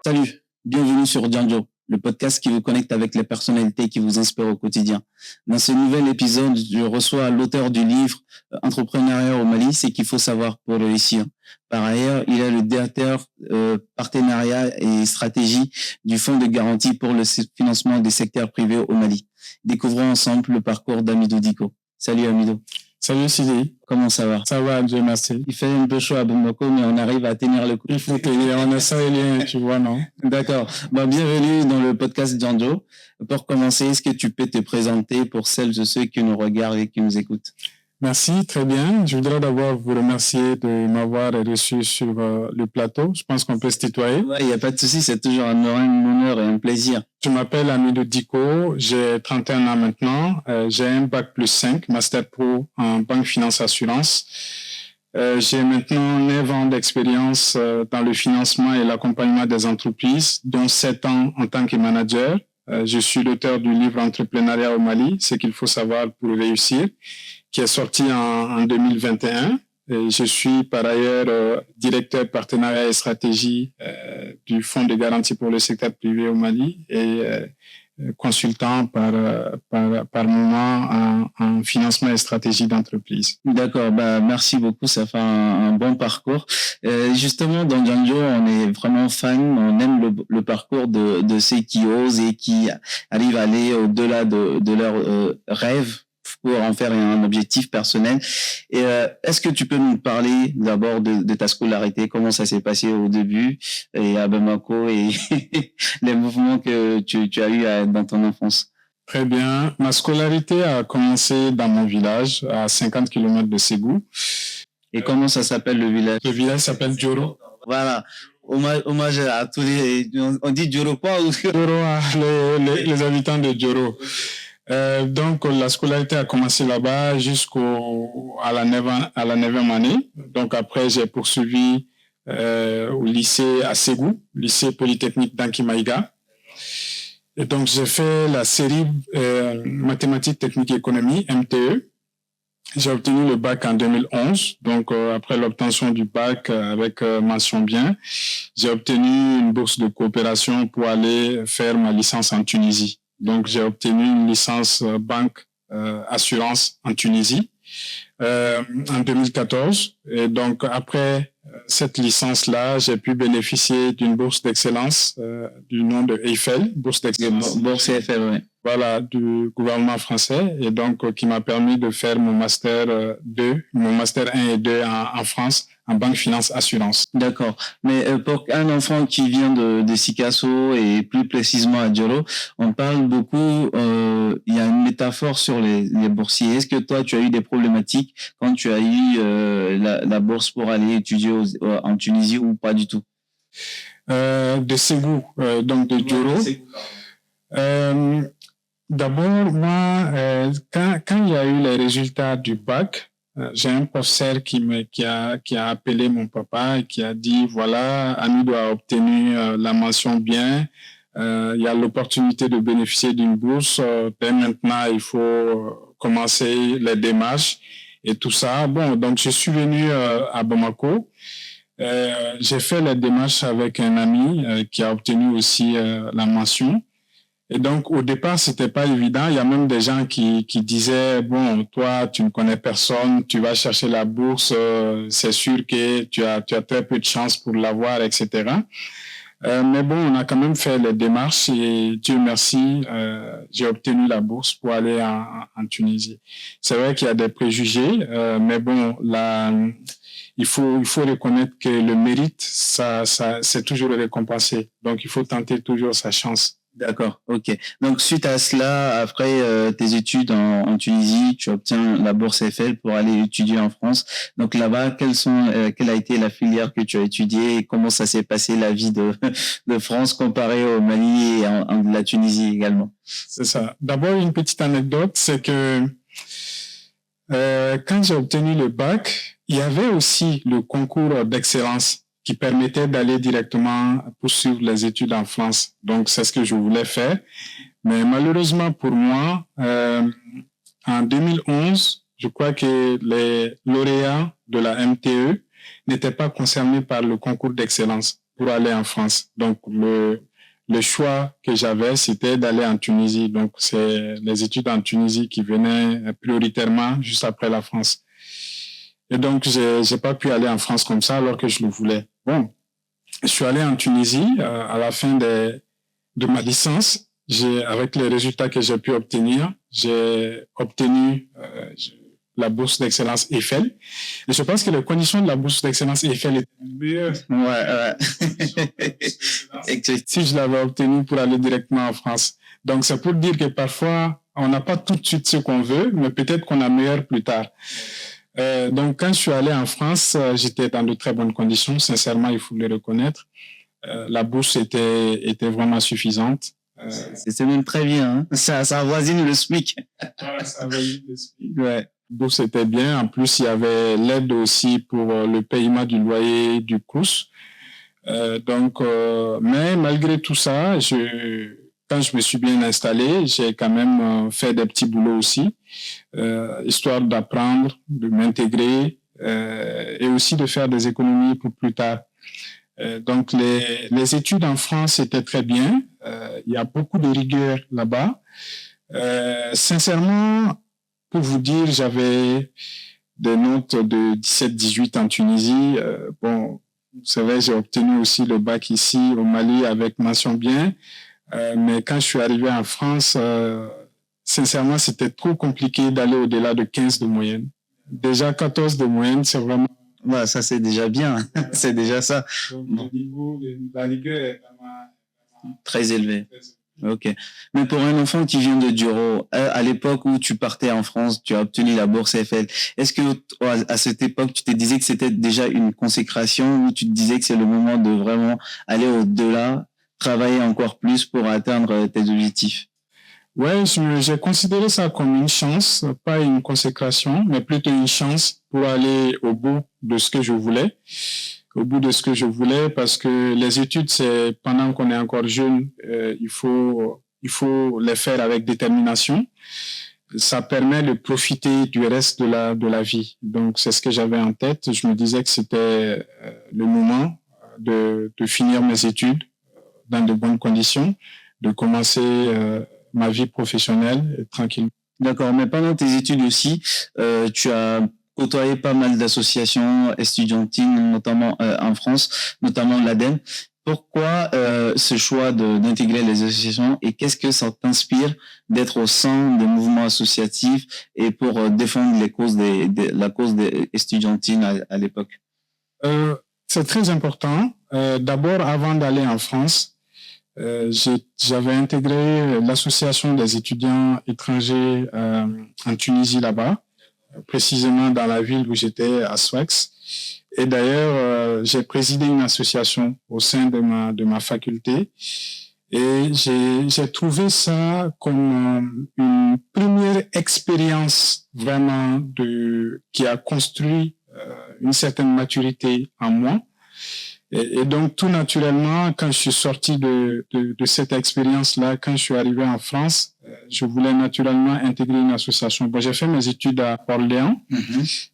Salut, bienvenue sur Django, le podcast qui vous connecte avec les personnalités qui vous inspirent au quotidien. Dans ce nouvel épisode, je reçois l'auteur du livre Entrepreneuriat au Mali, c'est qu'il faut savoir pour réussir. Par ailleurs, il est le directeur partenariat et stratégie du Fonds de garantie pour le financement des secteurs privés au Mali. Découvrons ensemble le parcours d'Amidou Diko. Salut Amidou. Salut Sidi. Comment ça va? Ça va, Dieu merci. Il fait un peu chaud à Bamako, mais on arrive à tenir le coup. Il faut tenir, on est sahélien, tu vois, non? D'accord. Bienvenue dans le podcast Django. Pour commencer, est-ce que tu peux te présenter pour celles et ceux qui nous regardent et qui nous écoutent? Merci, très bien. Je voudrais d'abord vous remercier de m'avoir reçu sur le plateau. Je pense qu'on peut se tutoyer. Ouais, il n'y a pas de souci, c'est toujours un honneur et un plaisir. Je m'appelle Amidou Diko, j'ai 31 ans maintenant. J'ai un bac plus 5, Master Pro en banque, finance, assurance. J'ai maintenant 9 ans d'expérience dans le financement et l'accompagnement des entreprises, dont 7 ans en tant que manager. Je suis l'auteur du livre Entrepreneuriat au Mali, ce qu'il faut savoir pour réussir, qui est sorti en 2021. Et je suis par ailleurs directeur partenariat et stratégie du Fonds de garantie pour le secteur privé au Mali et consultant par moment en financement et stratégie d'entreprise. D'accord, merci beaucoup, ça fait un bon parcours. Justement, dans Django, on est vraiment fan, on aime le parcours de ceux qui osent et qui arrivent à aller au-delà de leurs rêves pour en faire un objectif personnel. Et est-ce que tu peux nous parler d'abord de ta scolarité, comment ça s'est passé au début et à Bamako et les mouvements que tu as eu dans ton enfance? Très bien. Ma scolarité a commencé dans mon village, à 50 km de Ségou. Et comment ça s'appelle le village? Le village s'appelle Djoro. Voilà. Hommage à tous les... On dit Djoro quoi? Djoro, les habitants de Djoro. Donc, la scolarité a commencé là-bas jusqu'à la 9e année. Donc, après, j'ai poursuivi au lycée à Ségou, lycée polytechnique d'Ankimaïga. Et donc, j'ai fait la série mathématiques, techniques et économie, MTE. J'ai obtenu le bac en 2011. Donc, après l'obtention du bac avec mention bien, j'ai obtenu une bourse de coopération pour aller faire ma licence en Tunisie. Donc, j'ai obtenu une licence banque assurance en Tunisie en 2014. Et donc, après cette licence-là, j'ai pu bénéficier d'une bourse d'excellence du nom de Eiffel, bourse d'excellence. Bourse Eiffel, oui. Voilà, du gouvernement français, et donc qui m'a permis de faire mon master 2, mon master 1 et 2 en France, en banque, finance, assurance. D'accord. Mais pour un enfant qui vient de Sikasso et plus précisément à Djoro, on parle beaucoup, il y a une métaphore sur les boursiers. Est-ce que toi, tu as eu des problématiques quand tu as eu la bourse pour aller étudier en Tunisie ou pas du tout? De Ségou, donc de Djoro. D'abord, moi, quand il y a eu les résultats du bac, j'ai un professeur qui a appelé mon papa et qui a dit, voilà, Amidou a obtenu la mention bien, il y a l'opportunité de bénéficier d'une bourse, dès maintenant, il faut commencer les démarches et tout ça. Bon, donc je suis venu à Bamako. J'ai fait les démarches avec un ami qui a obtenu aussi la mention. Et donc, au départ, c'était pas évident. Il y a même des gens qui disaient, bon, toi, tu ne connais personne, tu vas chercher la bourse, c'est sûr que tu as très peu de chance pour l'avoir, etc. Mais bon, on a quand même fait les démarches et Dieu merci, j'ai obtenu la bourse pour aller en Tunisie. C'est vrai qu'il y a des préjugés, mais bon, il faut reconnaître que le mérite, ça, c'est toujours récompensé. Donc, il faut tenter toujours sa chance. D'accord, ok. Donc, suite à cela, après tes études en Tunisie, tu obtiens la bourse Eiffel pour aller étudier en France. Donc là-bas, quelle a été la filière que tu as étudiée et comment ça s'est passé la vie de France comparée au Mali et en la Tunisie également? C'est ça. D'abord, une petite anecdote, c'est que quand j'ai obtenu le bac, il y avait aussi le concours d'excellence qui permettait d'aller directement poursuivre les études en France. Donc, c'est ce que je voulais faire. Mais malheureusement pour moi, en 2011, je crois que les lauréats de la MTE n'étaient pas concernés par le concours d'excellence. pour aller en France. Donc, le choix que j'avais, c'était d'aller en Tunisie. Donc, c'est les études en Tunisie qui venaient prioritairement juste après la France. Et donc, j'ai pas pu aller en France comme ça alors que je le voulais. Bon, je suis allé en Tunisie à la fin de ma licence. Avec les résultats que j'ai pu obtenir, j'ai obtenu la bourse d'excellence Eiffel. Et je pense que les conditions de la bourse d'excellence Eiffel étaient meilleures. Ouais. Si je l'avais obtenu pour aller directement en France. Donc, c'est pour dire que parfois, on n'a pas tout de suite ce qu'on veut, mais peut-être qu'on a meilleur plus tard. Donc, quand je suis allé en France, j'étais dans de très bonnes conditions. Sincèrement, il faut le reconnaître. La bourse était vraiment suffisante. C'est même très bien. Hein. Ça avoisine le SMIC. Ça avoisine le SMIC. Ouais. La bourse était bien. En plus, il y avait l'aide aussi pour le paiement du loyer du CROUS. Mais malgré tout ça, quand je me suis bien installé, j'ai quand même fait des petits boulots aussi, histoire d'apprendre, de m'intégrer et aussi de faire des économies pour plus tard. Donc, les études en France étaient très bien. Il y a beaucoup de rigueur là-bas. Sincèrement, pour vous dire, j'avais des notes de 17-18 en Tunisie. Bon, c'est vrai, j'ai obtenu aussi le bac ici au Mali avec mention bien. Mais quand je suis arrivé en France, sincèrement, c'était trop compliqué d'aller au-delà de 15 de moyenne. Déjà 14 de moyenne, c'est vraiment... Ouais, ça, c'est déjà bien. C'est déjà ça. Donc, le niveau de la rigueur est vraiment très élevé. Ok. Mais pour un enfant qui vient de Duro, à l'époque où tu partais en France, tu as obtenu la bourse Eiffel. Est-ce que à cette époque, tu te disais que c'était déjà une consécration ou tu te disais que c'est le moment de vraiment aller au-delà, travailler encore plus pour atteindre tes objectifs? Ouais, j'ai considéré ça comme une chance, pas une consécration, mais plutôt une chance pour aller au bout de ce que je voulais. Au bout de ce que je voulais, parce que les études, c'est pendant qu'on est encore jeune, il faut les faire avec détermination. Ça permet de profiter du reste de la vie. Donc, c'est ce que j'avais en tête. Je me disais que c'était le moment de finir mes études dans de bonnes conditions, de commencer ma vie professionnelle tranquille. D'accord, mais pendant tes études aussi, tu as côtoyé pas mal d'associations estudiantines, notamment en France, notamment l'ADEME. Pourquoi ce choix d'intégrer les associations et qu'est-ce que ça t'inspire d'être au sein des mouvements associatifs et pour défendre la cause des estudiantines à l'époque? C'est très important. D'abord, avant d'aller en France, j'avais intégré l'association des étudiants étrangers en Tunisie là-bas, précisément dans la ville où j'étais, à Sfax. Et d'ailleurs, j'ai présidé une association au sein de ma faculté et j'ai trouvé ça comme une première expérience vraiment qui a construit une certaine maturité en moi. Et donc, tout naturellement, quand je suis sorti de cette expérience-là, quand je suis arrivé en France, je voulais naturellement intégrer une association. Bon, j'ai fait mes études à Orléans.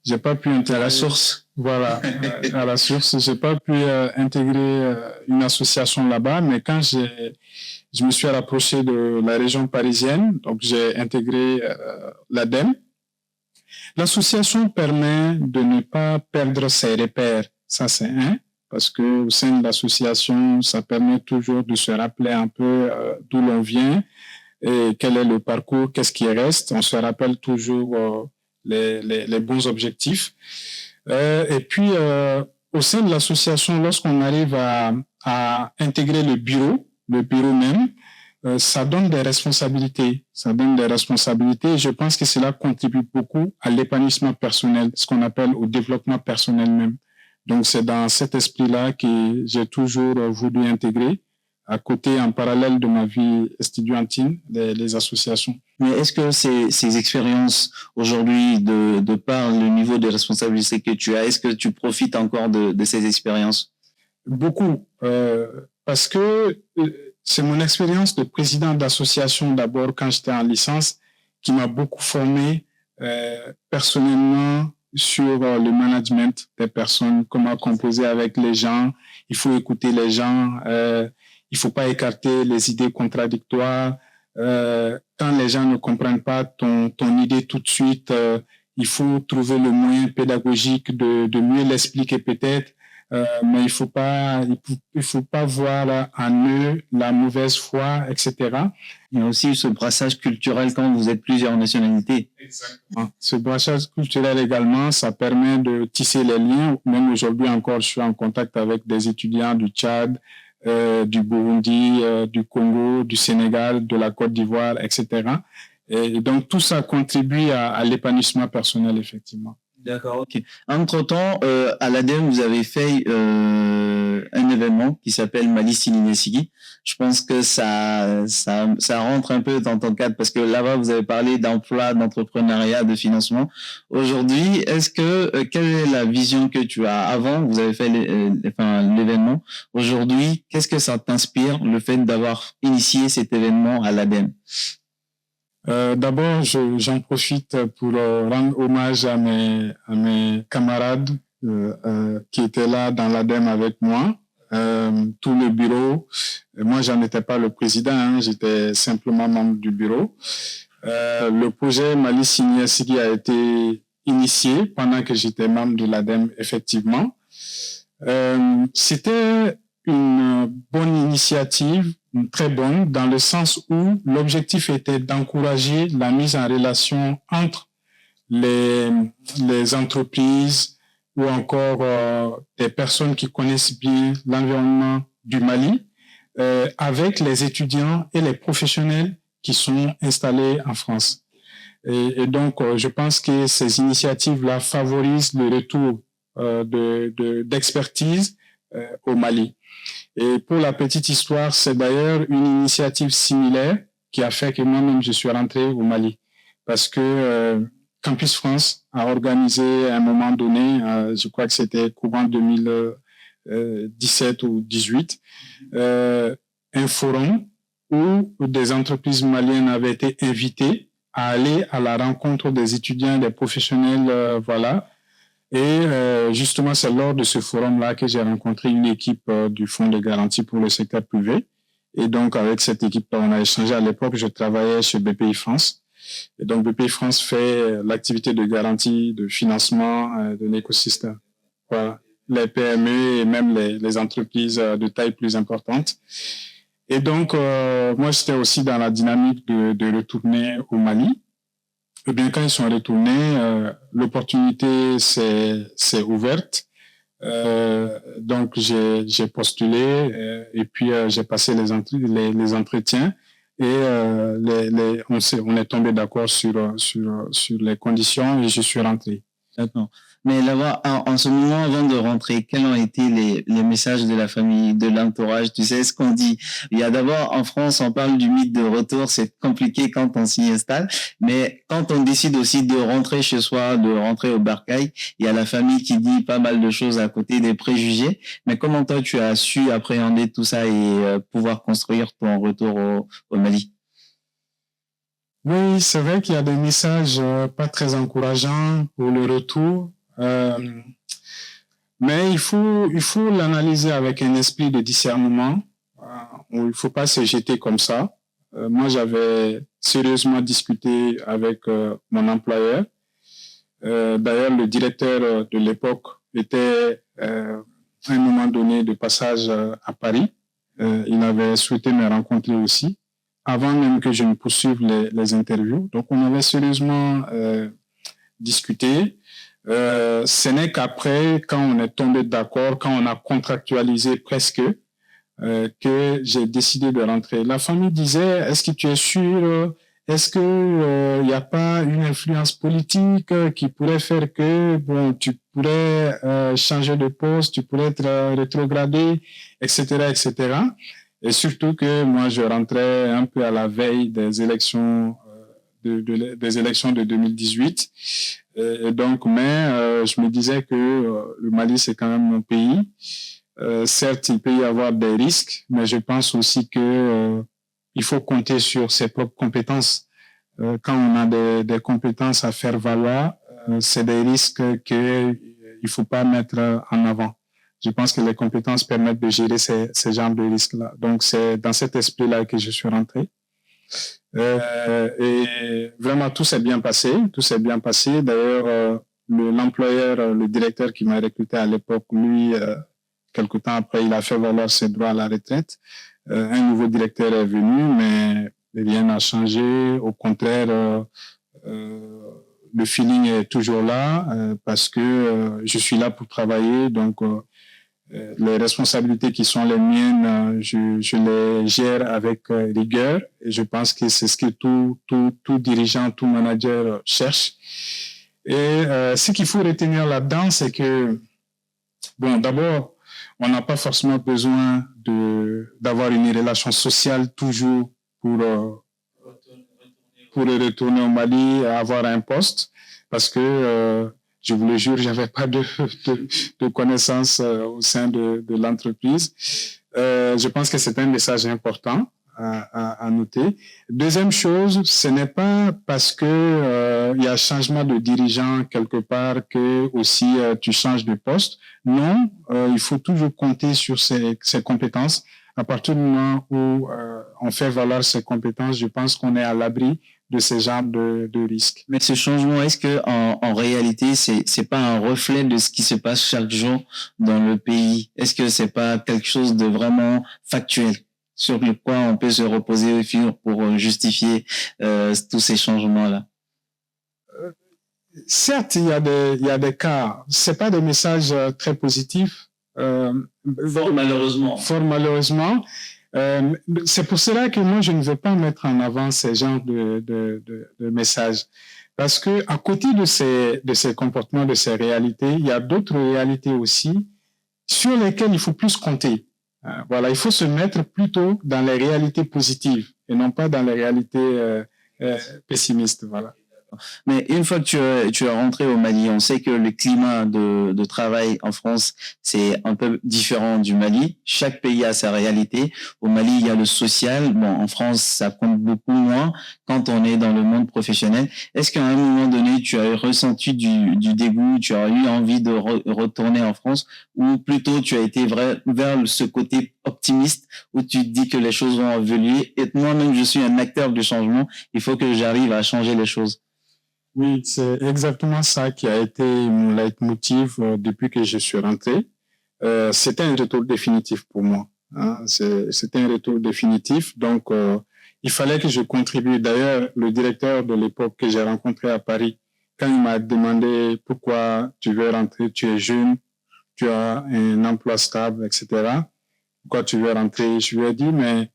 J'ai pas pu intégrer... À la source. Voilà, à la source. J'ai pas pu intégrer une association là-bas, mais quand je me suis rapproché de la région parisienne, donc j'ai intégré l'ADEME. L'association permet de ne pas perdre ses repères. Ça, c'est un. Parce que au sein de l'association, ça permet toujours de se rappeler un peu d'où l'on vient et quel est le parcours, qu'est-ce qui reste. On se rappelle toujours les bons objectifs. Et puis, au sein de l'association, lorsqu'on arrive à intégrer le bureau même, ça donne des responsabilités. Ça donne des responsabilités et je pense que cela contribue beaucoup à l'épanouissement personnel, ce qu'on appelle au développement personnel même. Donc, c'est dans cet esprit-là que j'ai toujours voulu intégrer, à côté, en parallèle de ma vie estudiantine, les associations. Mais est-ce que ces expériences aujourd'hui, de par le niveau de responsabilité que tu as, est-ce que tu profites encore de ces expériences? Beaucoup, parce que c'est mon expérience de président d'association d'abord quand j'étais en licence qui m'a beaucoup formé personnellement sur le management des personnes, comment composer avec les gens. Il faut écouter les gens. Il faut pas écarter les idées contradictoires. Quand les gens ne comprennent pas ton idée tout de suite, il faut trouver le moyen pédagogique de mieux l'expliquer peut-être. Mais il faut pas voir en eux la mauvaise foi, etc. Il y a aussi ce brassage culturel quand vous êtes plusieurs nationalités. Exactement. Ce brassage culturel également, ça permet de tisser les liens. Même aujourd'hui encore, je suis en contact avec des étudiants du Tchad, du Burundi, du Congo, du Sénégal, de la Côte d'Ivoire, etc. Et donc, tout ça contribue à l'épanouissement personnel, effectivement. D'accord, ok. Entre-temps, à l'ADEME, vous avez fait un événement qui s'appelle Mali Silinesigi. Je pense que ça rentre un peu dans ton cadre parce que là-bas, vous avez parlé d'emploi, d'entrepreneuriat, de financement. Aujourd'hui, quelle est la vision que tu as avant? Vous avez fait l'événement. Aujourd'hui, qu'est-ce que ça t'inspire, le fait d'avoir initié cet événement à l'ADEME? D'abord, j'en profite pour rendre hommage à mes camarades qui étaient là dans l'ADEME avec moi, tout le bureau. Moi, j'en étais pas le président, hein, j'étais simplement membre du bureau. Le projet Mali Silinesigi a été initié pendant que j'étais membre de l'ADEME, effectivement. C'était une bonne initiative, très bonne, dans le sens où l'objectif était d'encourager la mise en relation entre les entreprises ou encore des personnes qui connaissent bien l'environnement du Mali avec les étudiants et les professionnels qui sont installés en France. Et donc, je pense que ces initiatives-là favorisent le retour d'expertise au Mali. Et pour la petite histoire, c'est d'ailleurs une initiative similaire qui a fait que moi-même je suis rentré au Mali. Parce que Campus France a organisé à un moment donné, je crois que c'était courant 2017 ou 2018, un forum où des entreprises maliennes avaient été invitées à aller à la rencontre des étudiants, des professionnels, voilà. Et justement, c'est lors de ce forum-là que j'ai rencontré une équipe du Fonds de garantie pour le secteur privé. Et donc, avec cette équipe-là, on a échangé. À l'époque, je travaillais chez BPI France. Et donc, BPI France fait l'activité de garantie, de financement de l'écosystème. Voilà. Les PME et même les entreprises de taille plus importante. Et donc, moi, j'étais aussi dans la dynamique de retourner au Mali. Eh bien, quand ils sont retournés, l'opportunité s'est ouverte. Donc, j'ai postulé et puis j'ai passé les entretiens et on est tombé d'accord sur les conditions et je suis rentré. D'accord. Mais là-bas, en ce moment, avant de rentrer, quels ont été les messages de la famille, de l'entourage? Tu sais ce qu'on dit. Il y a d'abord, en France, on parle du mythe de retour. C'est compliqué quand on s'y installe. Mais quand on décide aussi de rentrer chez soi, de rentrer au bercail, il y a la famille qui dit pas mal de choses à côté, des préjugés. Mais comment toi, tu as su appréhender tout ça et pouvoir construire ton retour au Mali? Oui, c'est vrai qu'il y a des messages pas très encourageants pour le retour. Mais il faut l'analyser avec un esprit de discernement. Il ne faut pas se jeter comme ça. Moi, j'avais sérieusement discuté avec mon employeur. D'ailleurs, le directeur de l'époque était à un moment donné de passage à Paris. Il avait souhaité me rencontrer aussi, avant même que je ne poursuive les interviews. Donc, on avait sérieusement discuté. Ce n'est qu'après, quand on est tombé d'accord, quand on a contractualisé presque, que j'ai décidé de rentrer. La famille disait, est-ce que tu es sûr? Est-ce que y a pas une influence politique qui pourrait faire que bon, tu pourrais changer de poste, tu pourrais être rétrogradé, etc., etc. Et surtout que moi, je rentrais un peu à la veille des élections des élections de 2018. Et donc, mais je me disais que le Mali, c'est quand même mon pays. Certes, il peut y avoir des risques, mais je pense aussi que il faut compter sur ses propres compétences. Quand on a des compétences à faire valoir, c'est des risques qu'il ne faut pas mettre en avant. Je pense que les compétences permettent de gérer ces genres de risques-là. Donc, c'est dans cet esprit-là que je suis rentré. Et vraiment, tout s'est bien passé. Tout s'est bien passé. D'ailleurs, l'employeur, le directeur qui m'a recruté à l'époque, lui, quelque temps après, il a fait valoir ses droits à la retraite. Un nouveau directeur est venu, mais rien n'a changé. Au contraire, le feeling est toujours là parce que je suis là pour travailler. Donc, les responsabilités qui sont les miennes, je les gère avec rigueur. Et je pense que c'est ce que tout dirigeant, tout manager cherche. Et ce qu'il faut retenir là-dedans, c'est que, bon, d'abord, on n'a pas forcément besoin d'avoir une relation sociale toujours pour retourner au Mali, avoir un poste, parce que je vous le jure, j'avais pas de connaissances au sein de l'entreprise. Je pense que c'est un message important à noter. Deuxième chose, ce n'est pas parce que il y a changement de dirigeant quelque part que aussi tu changes de poste. Non, il faut toujours compter sur ses compétences. À partir du moment où on fait valoir ses compétences, je pense qu'on est à l'abri de ces genres de risques. Mais ce changement, est-ce que en réalité, c'est pas un reflet de ce qui se passe chaque jour dans le pays? Est-ce que c'est pas quelque chose de vraiment factuel sur le quoi on peut se reposer au fur pour justifier tous ces changements-là? Certes, il y a des cas. C'est pas des messages très positifs. Fort malheureusement. Fort malheureusement. C'est pour cela que moi, je ne veux pas mettre en avant ces genres de messages. Parce que à côté de ces comportements, de ces réalités, il y a d'autres réalités aussi sur lesquelles il faut plus compter. Voilà, il faut se mettre plutôt dans les réalités positives et non pas dans les réalités pessimistes. Voilà. Mais une fois que tu es rentré au Mali, on sait que le climat de travail en France, c'est un peu différent du Mali. Chaque pays a sa réalité. Au Mali, il y a le social. Bon, en France, ça compte beaucoup moins quand on est dans le monde professionnel. Est-ce qu'à un moment donné, tu as ressenti du dégoût, tu as eu envie de retourner en France, ou plutôt tu as été vers ce côté optimiste où tu te dis que les choses vont évoluer et moi-même, je suis un acteur du changement. Il faut que j'arrive à changer les choses. Oui, c'est exactement ça qui a été mon leitmotiv depuis que je suis rentré. C'était un retour définitif pour moi. Hein. C'était un retour définitif. Donc, il fallait que je contribue. D'ailleurs, le directeur de l'époque que j'ai rencontré à Paris, quand il m'a demandé pourquoi tu veux rentrer, tu es jeune, tu as un emploi stable, etc. Pourquoi tu veux rentrer? Je lui ai dit, mais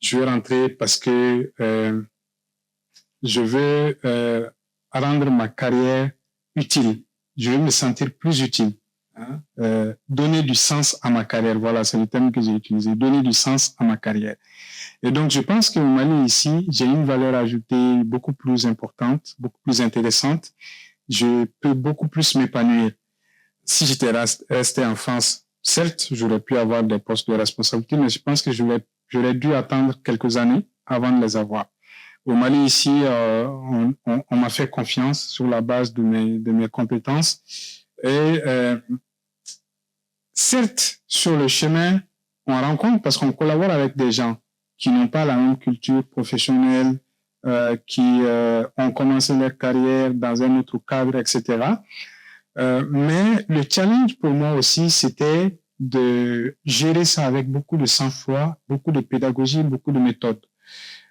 je veux rentrer parce que je veux rendre ma carrière utile. Je veux me sentir plus utile. Hein? Donner du sens à ma carrière. Voilà, c'est le terme que j'ai utilisé. Donner du sens à ma carrière. Et donc, je pense qu'au Mali, ici, j'ai une valeur ajoutée beaucoup plus importante, beaucoup plus intéressante. Je peux beaucoup plus m'épanouir. Si j'étais resté en France, certes, j'aurais pu avoir des postes de responsabilité, mais je pense que j'aurais dû attendre quelques années avant de les avoir. Au Mali, ici, on m'a fait confiance sur la base de mes compétences. Et certes, sur le chemin, on rencontre parce qu'on collabore avec des gens qui n'ont pas la même culture professionnelle, qui ont commencé leur carrière dans un autre cadre, etc. Mais le challenge pour moi aussi, c'était de gérer ça avec beaucoup de sang-froid, beaucoup de pédagogie, beaucoup de méthode.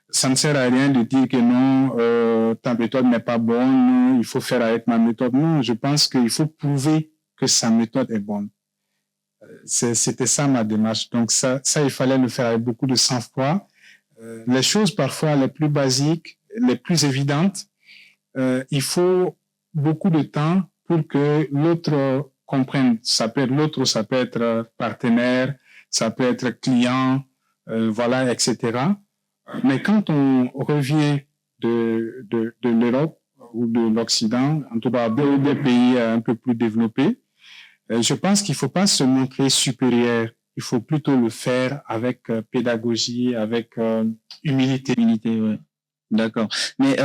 Ça ne sert à rien de dire que non, ta méthode n'est pas bonne, il faut faire avec ma méthode. Non, je pense qu'il faut prouver que sa méthode est bonne. C'était ça ma démarche. Donc ça, il fallait le faire avec beaucoup de sang-froid. Les choses parfois les plus basiques, les plus évidentes, il faut beaucoup de temps pour que l'autre comprenne. Ça peut être l'autre, ça peut être partenaire, ça peut être client, voilà, etc. Mais quand on revient de l'Europe ou de l'Occident, en tout cas des pays un peu plus développés, je pense qu'il ne faut pas se montrer supérieur. Il faut plutôt le faire avec pédagogie, avec humilité. Ouais. D'accord. Mais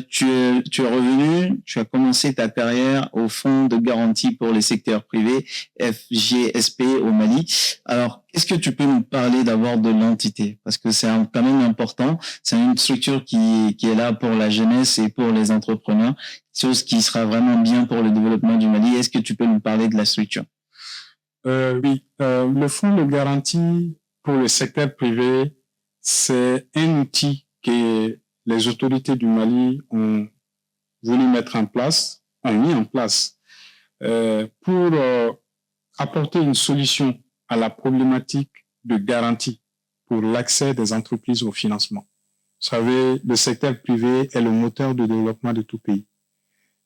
tu es revenu, tu as commencé ta carrière au Fonds de garantie pour les secteurs privés, FGSP au Mali. Alors, qu'est-ce que tu peux nous parler d'abord de l'entité? Parce que c'est quand même important. C'est une structure qui est là pour la jeunesse et pour les entrepreneurs, chose qui sera vraiment bien pour le développement du Mali. Est-ce que tu peux nous parler de la structure? Oui, le Fonds de garantie pour le secteur privé, c'est un outil que les autorités du Mali ont voulu mettre en place, ont mis en place pour apporter une solution à la problématique de garantie pour l'accès des entreprises au financement. Vous savez, le secteur privé est le moteur de développement de tout pays.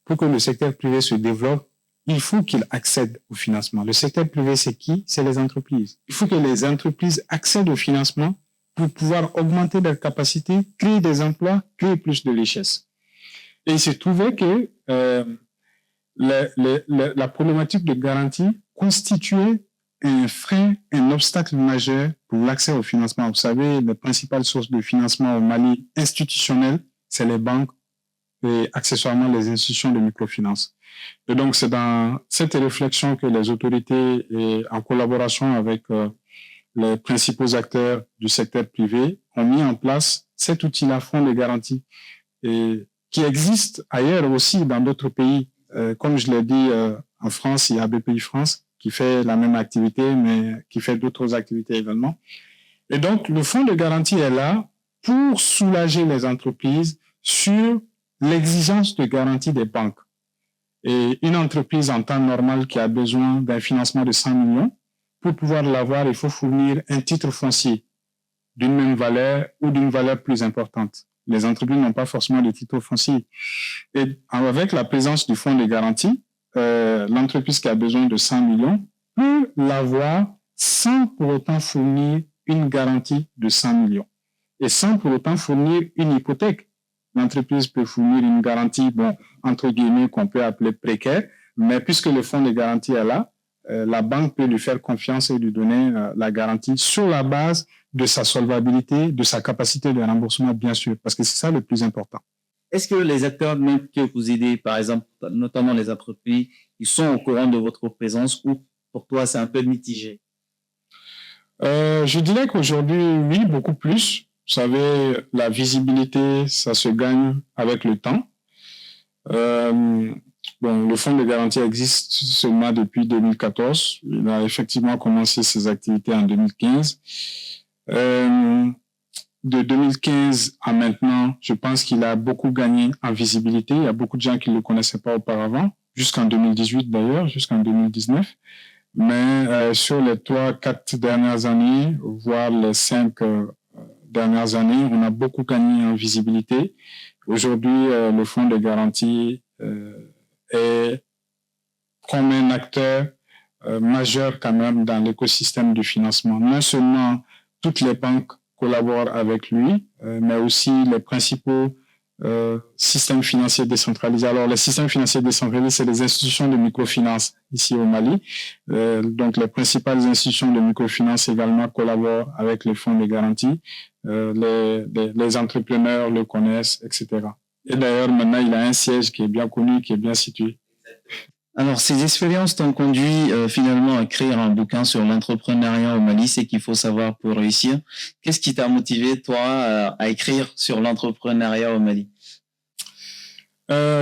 Pour que le secteur privé se développe, il faut qu'il accède au financement. Le secteur privé, c'est qui? C'est les entreprises. Il faut que les entreprises accèdent au financement pour pouvoir augmenter leurs capacités, créer des emplois, créer plus de richesses. Et il s'est trouvé que la problématique de garantie constituait un frein, un obstacle majeur pour l'accès au financement. Vous savez, les principales sources de financement au Mali institutionnel, c'est les banques et accessoirement les institutions de microfinance. Et donc, c'est dans cette réflexion que les autorités, et en collaboration avec les principaux acteurs du secteur privé, ont mis en place cet outil-là, fonds de garantie, et qui existe ailleurs aussi dans d'autres pays. Comme je l'ai dit, en France, il y a BPI France qui fait la même activité, mais qui fait d'autres activités également. Et donc, le fonds de garantie est là pour soulager les entreprises sur l'exigence de garantie des banques. Et une entreprise en temps normal qui a besoin d'un financement de 100 millions, pour pouvoir l'avoir, il faut fournir un titre foncier d'une même valeur ou d'une valeur plus importante. Les entreprises n'ont pas forcément de titre foncier. Et avec la présence du fonds de garantie, l'entreprise qui a besoin de 100 millions peut l'avoir sans pour autant fournir une garantie de 100 millions et sans pour autant fournir une hypothèque. L'entreprise peut fournir une garantie, bon, entre guillemets, qu'on peut appeler précaire, mais puisque le fonds de garantie est là, la banque peut lui faire confiance et lui donner la garantie sur la base de sa solvabilité, de sa capacité de remboursement, bien sûr, parce que c'est ça le plus important. Est-ce que les acteurs même que vous aidez, par exemple, notamment les entreprises, ils sont au courant de votre présence ou pour toi, c'est un peu mitigé? Je dirais qu'aujourd'hui, oui, beaucoup plus. Vous savez, la visibilité, ça se gagne avec le temps. Bon, le fonds de garantie existe seulement depuis 2014. Il a effectivement commencé ses activités en 2015. De 2015 à maintenant, je pense qu'il a beaucoup gagné en visibilité. Il y a beaucoup de gens qui ne le connaissaient pas auparavant, jusqu'en 2018 d'ailleurs, jusqu'en 2019. Mais sur les 3-4 dernières années, voire les 5 dernières années, on a beaucoup gagné en visibilité. Aujourd'hui, le fonds de garantie est comme un acteur majeur quand même dans l'écosystème du financement. Non seulement toutes les banques collaborent avec lui, mais aussi les principaux systèmes financiers décentralisés. Alors, les systèmes financiers décentralisés, c'est les institutions de microfinance ici au Mali. Donc, les principales institutions de microfinance également collaborent avec les fonds de garantie. Les entrepreneurs le connaissent, etc. Et d'ailleurs, maintenant, il a un siège qui est bien connu, qui est bien situé. Alors, ces expériences t'ont conduit finalement à écrire un bouquin sur l'entrepreneuriat au Mali, c'est qu'il faut savoir pour réussir. Qu'est-ce qui t'a motivé, toi, à écrire sur l'entrepreneuriat au Mali?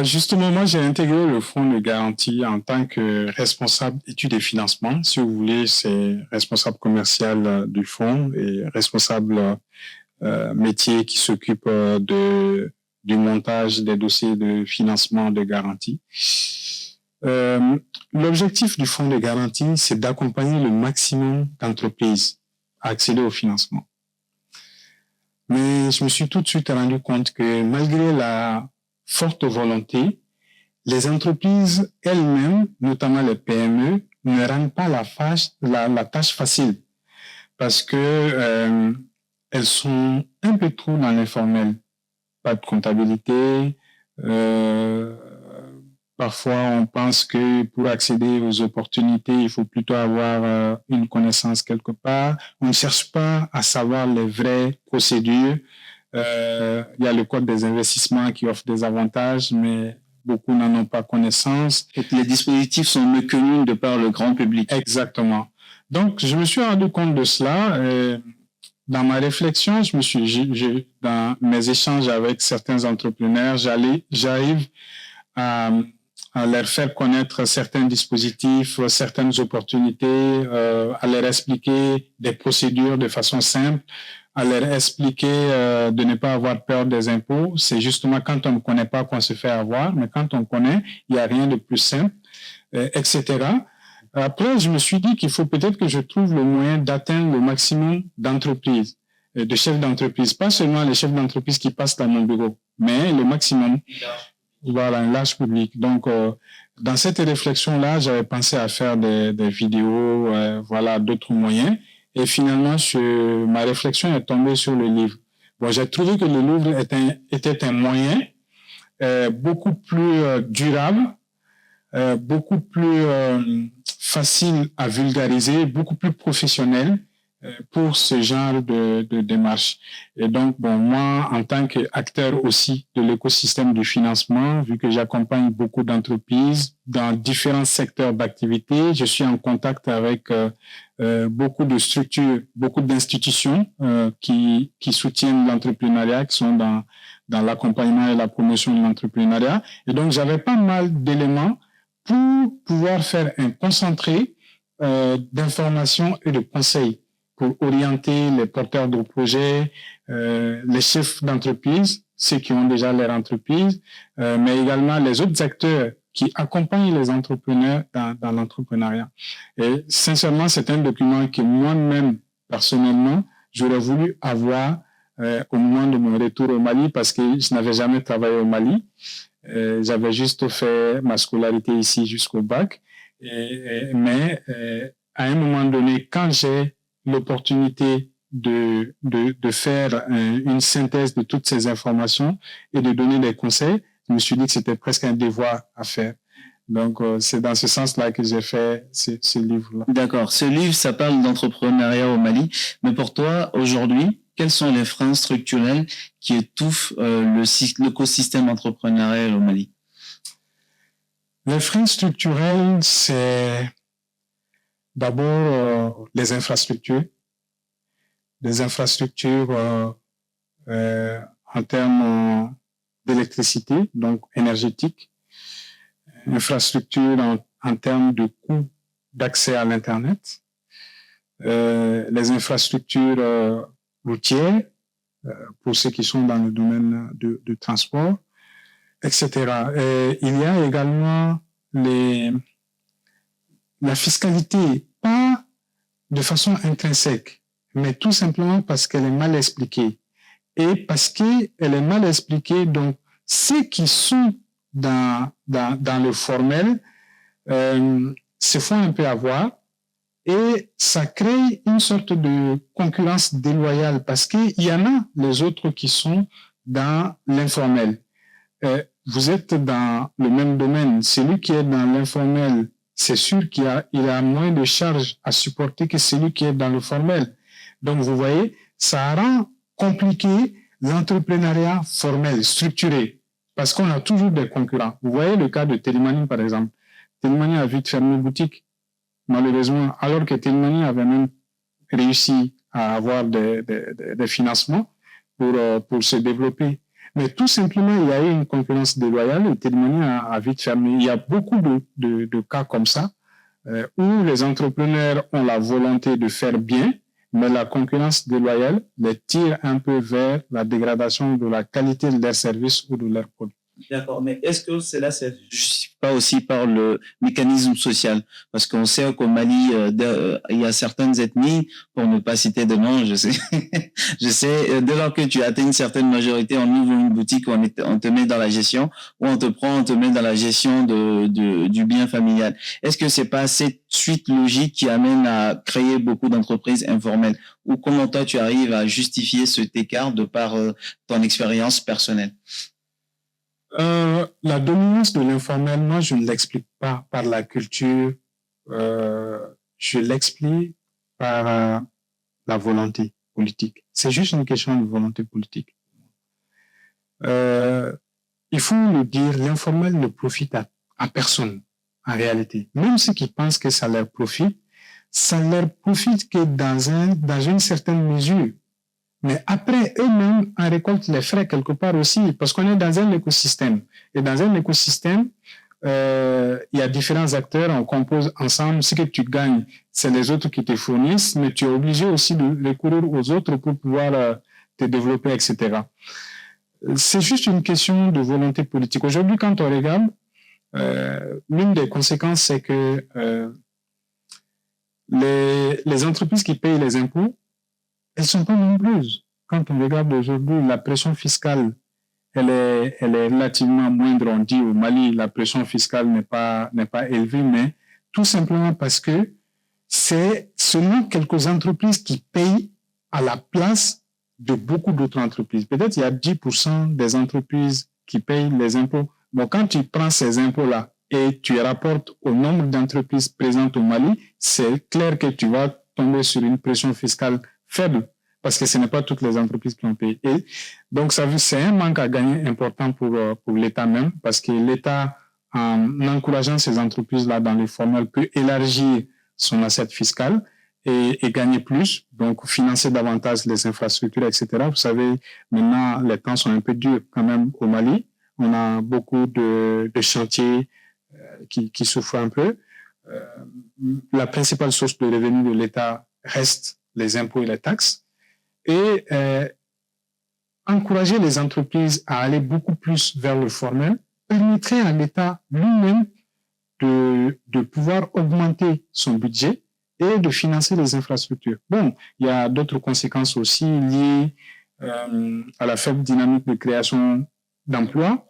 Justement, moi, j'ai intégré le fonds de garantie en tant que responsable études et financement. Si vous voulez, c'est responsable commercial du fonds et responsable métier qui s'occupe du montage des dossiers de financement de garantie. L'objectif du fonds de garantie, c'est d'accompagner le maximum d'entreprises à accéder au financement. Mais je me suis tout de suite rendu compte que malgré la forte volonté, les entreprises elles-mêmes, notamment les PME, ne rendent pas la tâche facile parce que elles sont un peu trop dans l'informel. Pas de comptabilité, parfois, on pense que pour accéder aux opportunités, il faut plutôt avoir une connaissance quelque part. On ne cherche pas à savoir les vraies procédures. Il y a le code des investissements qui offre des avantages, mais beaucoup n'en ont pas connaissance. Et les dispositifs sont méconnus de par le grand public. Exactement. Donc, je me suis rendu compte de cela. Dans ma réflexion, dans mes échanges avec certains entrepreneurs, j'arrive à leur faire connaître certains dispositifs, certaines opportunités, à leur expliquer des procédures de façon simple, à leur expliquer de ne pas avoir peur des impôts. C'est justement quand on ne connaît pas qu'on se fait avoir, mais quand on connaît, il n'y a rien de plus simple, etc. Après, je me suis dit qu'il faut peut-être que je trouve le moyen d'atteindre le maximum d'entreprises, de chefs d'entreprise, pas seulement les chefs d'entreprise qui passent dans mon bureau, mais le maximum. Voilà, un large public. Donc, dans cette réflexion-là, j'avais pensé à faire des vidéos, voilà, d'autres moyens. Et finalement, ma réflexion est tombée sur le livre. Bon, j'ai trouvé que le livre était un moyen beaucoup plus durable, beaucoup plus facile à vulgariser, beaucoup plus professionnel pour ce genre de démarche. Et donc, bon, moi, en tant qu'acteur aussi de l'écosystème du financement, vu que j'accompagne beaucoup d'entreprises dans différents secteurs d'activité, je suis en contact avec beaucoup de structures, beaucoup d'institutions qui soutiennent l'entrepreneuriat, qui sont dans l'accompagnement et la promotion de l'entrepreneuriat. Et donc, j'avais pas mal d'éléments pour pouvoir faire un concentré d'informations et de conseils pour orienter les porteurs de projets, les chefs d'entreprise, ceux qui ont déjà leur entreprise, mais également les autres acteurs qui accompagnent les entrepreneurs dans l'entrepreneuriat. Et sincèrement, c'est un document que moi-même, personnellement, j'aurais voulu avoir au moment de mon retour au Mali parce que je n'avais jamais travaillé au Mali. J'avais juste fait ma scolarité ici jusqu'au bac. Mais à un moment donné, quand j'ai l'opportunité de faire une synthèse de toutes ces informations et de donner des conseils, je me suis dit que c'était presque un devoir à faire. Donc, c'est dans ce sens-là que j'ai fait ce livre-là. D'accord. Ce livre, ça parle d'entrepreneuriat au Mali. Mais pour toi, aujourd'hui, quels sont les freins structurels qui étouffent l'écosystème entrepreneurial au Mali? Les freins structurels, c'est d'abord les infrastructures. Des infrastructures en termes d'électricité, donc énergétique, infrastructures en termes de coûts d'accès à l'Internet, les infrastructures routières pour ceux qui sont dans le domaine de transport, etc. Et il y a également la fiscalité, pas de façon intrinsèque, mais tout simplement parce qu'elle est mal expliquée. Et parce qu'elle est mal expliquée, donc ceux qui sont dans le formel se font un peu avoir et ça crée une sorte de concurrence déloyale parce qu'il y en a les autres qui sont dans l'informel. Vous êtes dans le même domaine. Celui qui est dans l'informel, c'est sûr qu'il a moins de charges à supporter que celui qui est dans le formel. Donc, vous voyez, ça rend compliqué l'entrepreneuriat formel, structuré, parce qu'on a toujours des concurrents. Vous voyez le cas de Télémanie, par exemple. Télémanie a vite fermé boutique, malheureusement, alors que Télémanie avait même réussi à avoir des financements pour se développer. Mais tout simplement, il y a eu une concurrence déloyale et Télémanie a vite fermé. Il y a beaucoup de cas comme ça où les entrepreneurs ont la volonté de faire bien, mais la concurrence déloyale les tire un peu vers la dégradation de la qualité de leurs services ou de leurs produits. D'accord, mais est-ce que cela c'est pas aussi par le mécanisme social? Parce qu'on sait qu'au Mali, il y a certaines ethnies, pour ne pas citer de nom, je sais, dès lors que tu atteins une certaine majorité, on ouvre une boutique, on te met dans la gestion, ou on te met dans la gestion du bien familial. Est-ce que c'est pas cette suite logique qui amène à créer beaucoup d'entreprises informelles? Ou comment toi, tu arrives à justifier cet écart de par ton expérience personnelle? La dominance de l'informel, moi, je ne l'explique pas par la culture, je l'explique par la volonté politique. C'est juste une question de volonté politique. il faut le dire, l'informel ne profite à personne, en réalité. Même ceux qui pensent que ça leur profite que dans une certaine mesure. Mais après, eux-mêmes en récoltent les frais quelque part aussi, parce qu'on est dans un écosystème. Et dans un écosystème, il y a différents acteurs, on compose ensemble. Ce que tu gagnes, c'est les autres qui te fournissent, mais tu es obligé aussi de recourir aux autres pour pouvoir te développer, etc. C'est juste une question de volonté politique. Aujourd'hui, quand on regarde, l'une des conséquences, c'est que les entreprises qui payent les impôts, elles sont pas nombreuses. Quand on regarde aujourd'hui, la pression fiscale, elle est relativement moindre. On dit au Mali, la pression fiscale n'est pas élevée, mais tout simplement parce que c'est seulement quelques entreprises qui payent à la place de beaucoup d'autres entreprises. Peut-être il y a 10% des entreprises qui payent les impôts. Bon, quand tu prends ces impôts-là et tu rapportes au nombre d'entreprises présentes au Mali, c'est clair que tu vas tomber sur une pression fiscale faible, parce que ce n'est pas toutes les entreprises qui ont payé. Et donc, c'est un manque à gagner important pour l'État même, parce que l'État, en encourageant ces entreprises-là dans les formels, peut élargir son assiette fiscale et gagner plus, donc financer davantage les infrastructures, etc. Vous savez, maintenant, les temps sont un peu durs quand même au Mali. On a beaucoup de chantiers qui souffrent un peu. La principale source de revenus de l'État reste les impôts et les taxes, et encourager les entreprises à aller beaucoup plus vers le formel permettrait à l'État lui-même de pouvoir augmenter son budget et de financer les infrastructures. Bon, il y a d'autres conséquences aussi liées à la faible dynamique de création d'emplois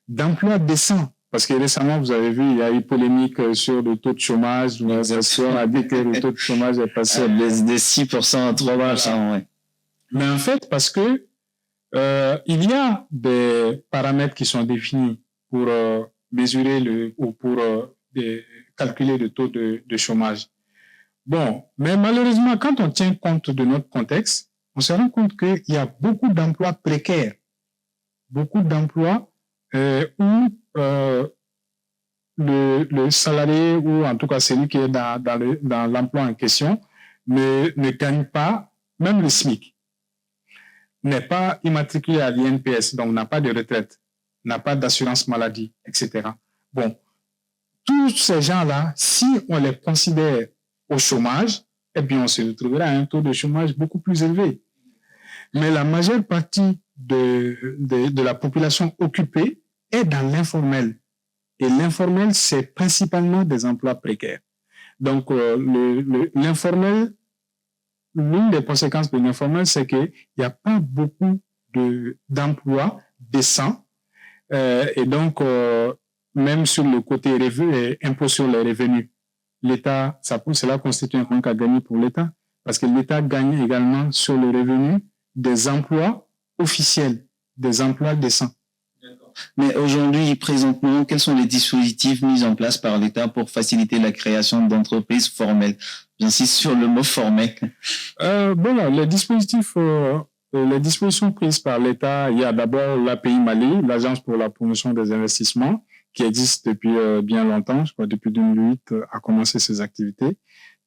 décents. Parce que récemment, vous avez vu, il y a eu polémique sur le taux de chômage. On a dit que le taux de chômage est passé de 6% à 3%. Ouais. Mais en fait, parce que il y a des paramètres qui sont définis pour mesurer ou pour calculer le taux de chômage. Bon, mais malheureusement, quand on tient compte de notre contexte, on se rend compte qu'il y a beaucoup d'emplois précaires, beaucoup d'emplois où le salarié, ou en tout cas celui qui est dans l'emploi en question, ne gagne pas, même le SMIC, n'est pas immatriculé à l'INPS, donc n'a pas de retraite, n'a pas d'assurance maladie, etc. Bon, tous ces gens-là, si on les considère au chômage, eh bien, on se retrouvera à un taux de chômage beaucoup plus élevé. Mais la majeure partie de la population occupée est dans l'informel. Et l'informel, c'est principalement des emplois précaires. Donc, l'informel, l'une des conséquences de l'informel, c'est qu'il n'y a pas beaucoup d'emplois décents. Et donc, même sur le côté impôt sur les revenus, l'État, cela constitue un manque à gagner pour l'État, parce que l'État gagne également sur le revenu des emplois officiels, des emplois décents. Mais aujourd'hui, présentement, quels sont les dispositifs mis en place par l'État pour faciliter la création d'entreprises formelles? J'insiste sur le mot formel. Les dispositions prises par l'État, il y a d'abord l'API Mali, l'Agence pour la promotion des investissements, qui existe depuis bien longtemps, je crois depuis 2008 a commencé ses activités.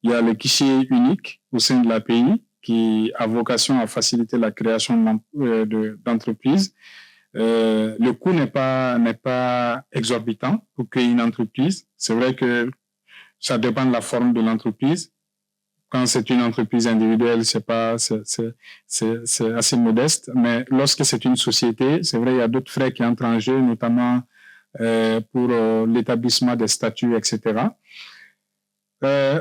Il y a le guichet unique au sein de l'API qui a vocation à faciliter la création d'entreprises. Le coût n'est pas exorbitant pour créer une entreprise. C'est vrai que ça dépend de la forme de l'entreprise. Quand c'est une entreprise individuelle, c'est assez modeste. Mais lorsque c'est une société, c'est vrai, il y a d'autres frais qui entrent en jeu, notamment pour l'établissement des statuts, etc.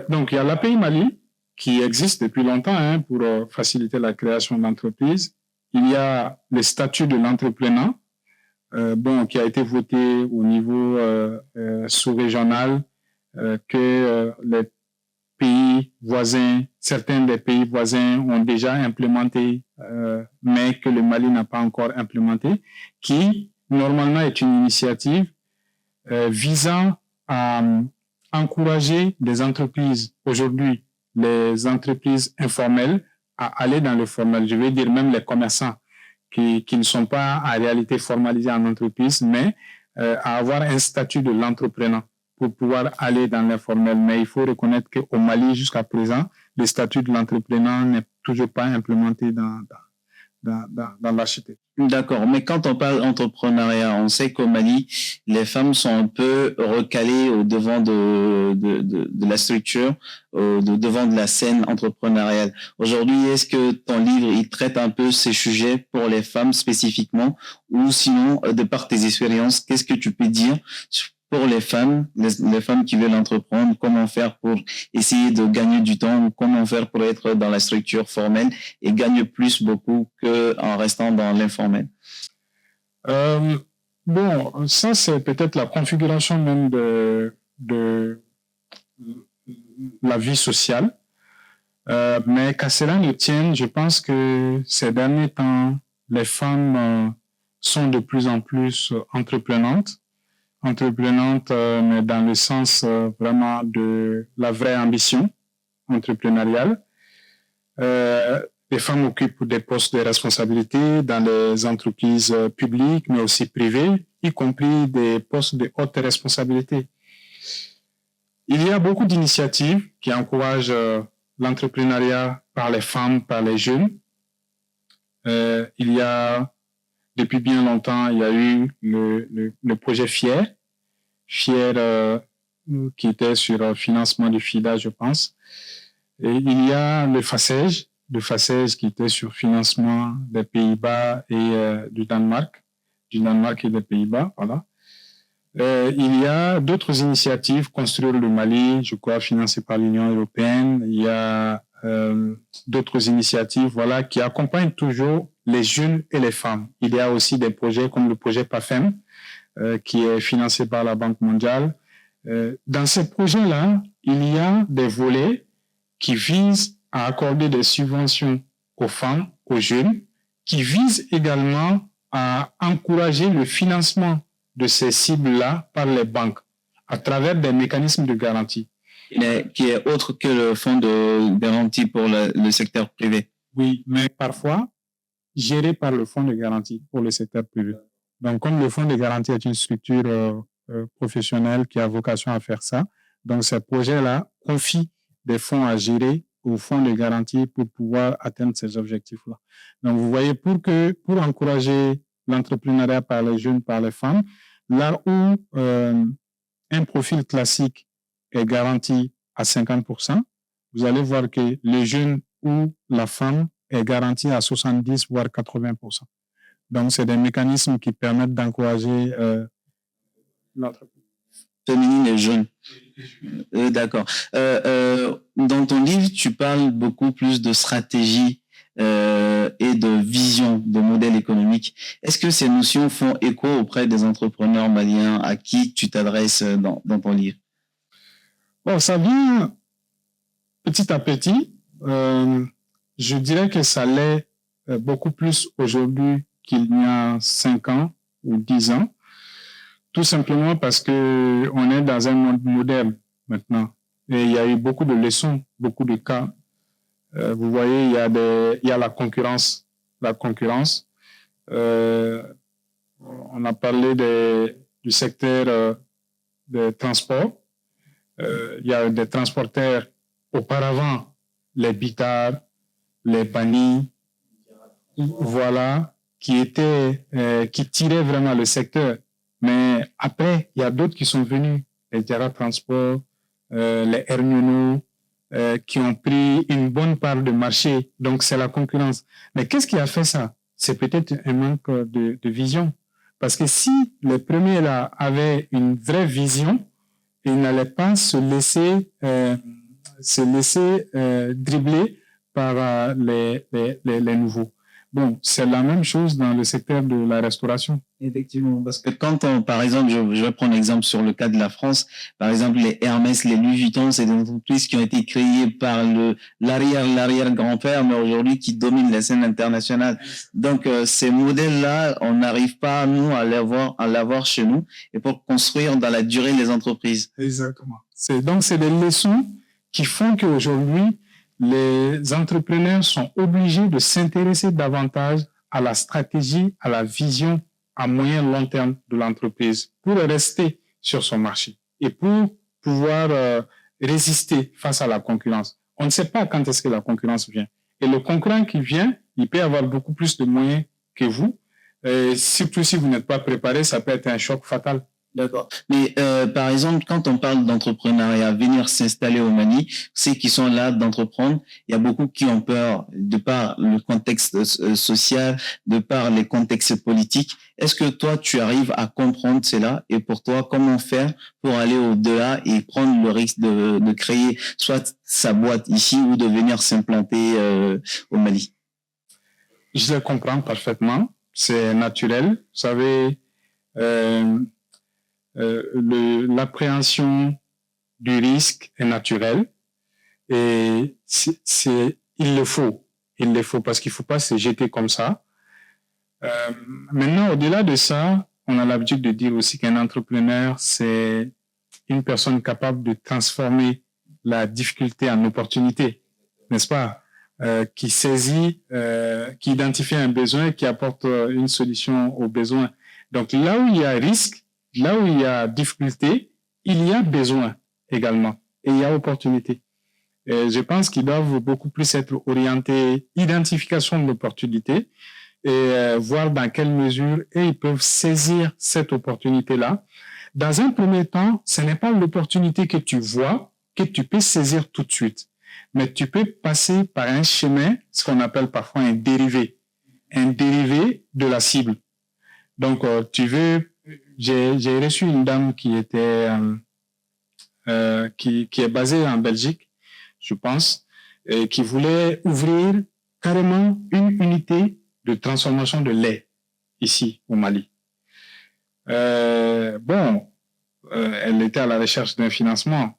Donc, il y a l'API Mali qui existe depuis longtemps pour faciliter la création d'entreprises. Il y a le statut de l'entrepreneur, qui a été voté au niveau sous-régional, que les pays voisins, certains des pays voisins ont déjà implémenté, mais que le Mali n'a pas encore implémenté, qui normalement est une initiative visant à encourager les entreprises, aujourd'hui les entreprises informelles, à aller dans le formel. Je veux dire même les commerçants qui ne sont pas en réalité formalisés en entreprise, mais à avoir un statut de l'entrepreneur pour pouvoir aller dans l'informel. Mais il faut reconnaître qu'au Mali, jusqu'à présent, le statut de l'entrepreneur n'est toujours pas implémenté dans l'architecture. D'accord, mais quand on parle entrepreneuriat, on sait qu'au Mali, les femmes sont un peu recalées au devant de la structure, au devant de la scène entrepreneuriale. Aujourd'hui, est-ce que ton livre, il traite un peu ces sujets pour les femmes spécifiquement, ou sinon, de par tes expériences, qu'est-ce que tu peux dire pour les femmes qui veulent entreprendre, comment faire pour essayer de gagner du temps, comment faire pour être dans la structure formelle et gagner beaucoup qu'en restant dans l'informel? Bon, ça c'est peut-être la configuration même de la vie sociale. Mais qu'à cela ne tienne, je pense que ces derniers temps, les femmes sont de plus en plus entreprenantes, mais dans le sens vraiment de la vraie ambition entrepreneuriale. Les femmes occupent des postes de responsabilité dans les entreprises publiques, mais aussi privées, y compris des postes de haute responsabilité. Il y a beaucoup d'initiatives qui encouragent l'entrepreneuriat par les femmes, par les jeunes. Il y a depuis bien longtemps, il y a eu le projet FIER, qui était sur le financement du FIDA, je pense. Et il y a le FACEJ qui était sur financement des Pays-Bas et du Danemark et des Pays-Bas, voilà. Il y a d'autres initiatives, Construire le Mali, je crois, financées par l'Union européenne. Il y a d'autres initiatives, voilà, qui accompagnent toujours les jeunes et les femmes. Il y a aussi des projets comme le projet PAFEM, qui est financé par la Banque mondiale. Dans ces projets-là, il y a des volets qui visent à accorder des subventions aux femmes, aux jeunes, qui visent également à encourager le financement de ces cibles-là par les banques à travers des mécanismes de garantie. Qui est autre que le fonds de garantie pour le secteur privé. Oui, mais parfois géré par le fonds de garantie pour le secteur privé. Donc, comme le fonds de garantie est une structure professionnelle qui a vocation à faire ça, donc ces projets-là confient des fonds à gérer au fonds de garantie pour pouvoir atteindre ces objectifs-là. Donc, vous voyez, pour encourager l'entrepreneuriat par les jeunes, par les femmes, là où un profil classique est garanti à 50%, vous allez voir que les jeunes ou la femme est garantie à 70 voire 80%. Donc, c'est des mécanismes qui permettent d'encourager l'entreprise. Féminine et jeune. D'accord. Dans ton livre, tu parles beaucoup plus de stratégie et de vision, de modèle économique. Est-ce que ces notions font écho auprès des entrepreneurs maliens à qui tu t'adresses dans ton livre? Bon, ça vient petit à petit. Je dirais que ça l'est beaucoup plus aujourd'hui qu'il y a 5 ans ou 10 ans. Tout simplement parce que on est dans un monde moderne maintenant. Et il y a eu beaucoup de leçons, beaucoup de cas. Vous voyez, il y a la concurrence. On a parlé du secteur des transports. Il y a des transporteurs auparavant, les bitards, les bannis, voilà, qui tiraient vraiment le secteur. Mais après, il y a d'autres qui sont venus, les Diarra Transport, les Hermiono, qui ont pris une bonne part de marché. Donc, c'est la concurrence. Mais qu'est-ce qui a fait ça? C'est peut-être un manque de vision. Parce que si les premiers là avaient une vraie vision, ils n'allaient pas se laisser dribbler par les nouveaux. Bon, c'est la même chose dans le secteur de la restauration. Effectivement, parce que quand par exemple, je vais prendre l'exemple sur le cas de la France, par exemple, les Hermès, les Louis Vuitton, c'est des entreprises qui ont été créées par l'arrière-grand-père, mais aujourd'hui qui dominent la scène internationale. Donc, ces modèles-là, on n'arrive pas, nous, à l'avoir chez nous, et pour construire dans la durée les entreprises. Exactement. Donc, c'est des leçons qui font qu'aujourd'hui, les entrepreneurs sont obligés de s'intéresser davantage à la stratégie, à la vision à moyen long terme de l'entreprise pour rester sur son marché et pour pouvoir résister face à la concurrence. On ne sait pas quand est-ce que la concurrence vient. Et le concurrent qui vient, il peut avoir beaucoup plus de moyens que vous. Surtout si vous n'êtes pas préparé, ça peut être un choc fatal. D'accord. Mais par exemple, quand on parle d'entrepreneuriat, venir s'installer au Mali, ceux qui sont là d'entreprendre, il y a beaucoup qui ont peur de par le contexte social, de par les contextes politiques. Est-ce que toi, tu arrives à comprendre cela? Et pour toi, comment faire pour aller au-delà et prendre le risque de créer soit sa boîte ici ou de venir s'implanter au Mali? Je le comprends parfaitement. C'est naturel. Vous savez, l'appréhension du risque est naturelle et il le faut parce qu'il ne faut pas se jeter comme ça. Maintenant, au-delà de ça, on a l'habitude de dire aussi qu'un entrepreneur, c'est une personne capable de transformer la difficulté en opportunité, n'est-ce pas? Qui saisit, qui identifie un besoin, qui apporte une solution au besoin. Donc là où il y a risque, là où il y a difficulté, il y a besoin également et il y a opportunité. Et je pense qu'ils doivent beaucoup plus être orientés identification de l'opportunité et voir dans quelle mesure ils peuvent saisir cette opportunité-là. Dans un premier temps, ce n'est pas l'opportunité que tu vois que tu peux saisir tout de suite, mais tu peux passer par un chemin, ce qu'on appelle parfois un dérivé de la cible. Donc, j'ai reçu une dame qui était qui est basée en Belgique, je pense, et qui voulait ouvrir carrément une unité de transformation de lait ici au Mali. Elle était à la recherche d'un financement.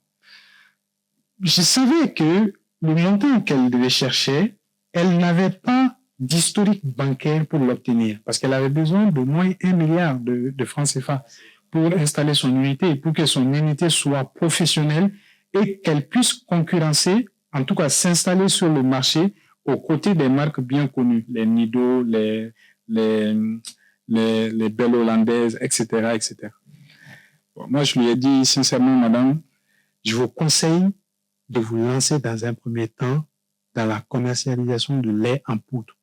Je savais que le montant qu'elle devait chercher, elle n'avait pas d'historique bancaire pour l'obtenir, parce qu'elle avait besoin d'au moins 1 milliard de francs CFA pour installer son unité, pour que son unité soit professionnelle et qu'elle puisse concurrencer, en tout cas s'installer sur le marché aux côtés des marques bien connues, les Nido, les Belles Hollandaises, etc., etc. Bon, moi, je lui ai dit sincèrement, madame, je vous conseille de vous lancer dans un premier temps dans la commercialisation de lait en poudre.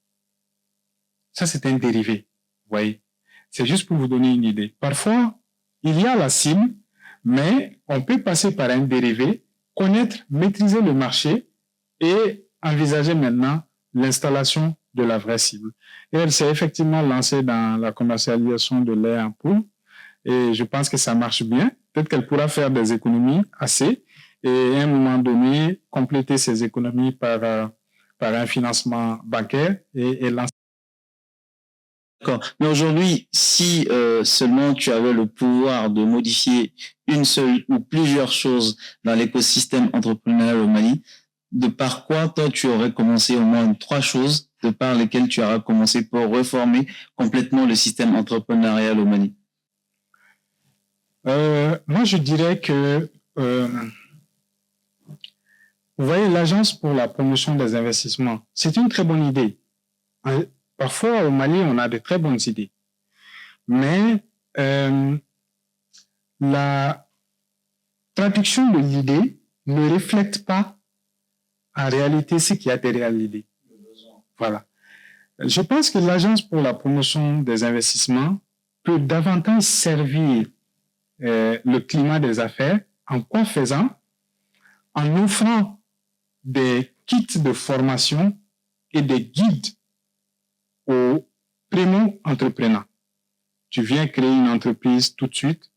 Ça, c'est un dérivé, vous voyez. C'est juste pour vous donner une idée. Parfois, il y a la cible, mais on peut passer par un dérivé, connaître, maîtriser le marché et envisager maintenant l'installation de la vraie cible. Et elle s'est effectivement lancée dans la commercialisation de lait en poudre et je pense que ça marche bien. Peut-être qu'elle pourra faire des économies assez et à un moment donné, compléter ces économies par un financement bancaire et lancer. D'accord. Mais aujourd'hui, si seulement tu avais le pouvoir de modifier une seule ou plusieurs choses dans l'écosystème entrepreneurial au Mali, de par quoi toi tu aurais commencé au moins 3 choses de par lesquelles tu aurais commencé pour reformer complètement le système entrepreneurial au Mali? Moi, je dirais que vous voyez, l'Agence pour la promotion des investissements, c'est une très bonne idée. Parfois, au Mali, on a de très bonnes idées. Mais la traduction de l'idée ne reflète pas en réalité ce qu'il y a derrière l'idée. Voilà. Je pense que l'Agence pour la promotion des investissements peut davantage servir le climat des affaires. En quoi faisant? En offrant des kits de formation et des guides aux primo-entrepreneurs. Tu viens créer une entreprise tout de suite,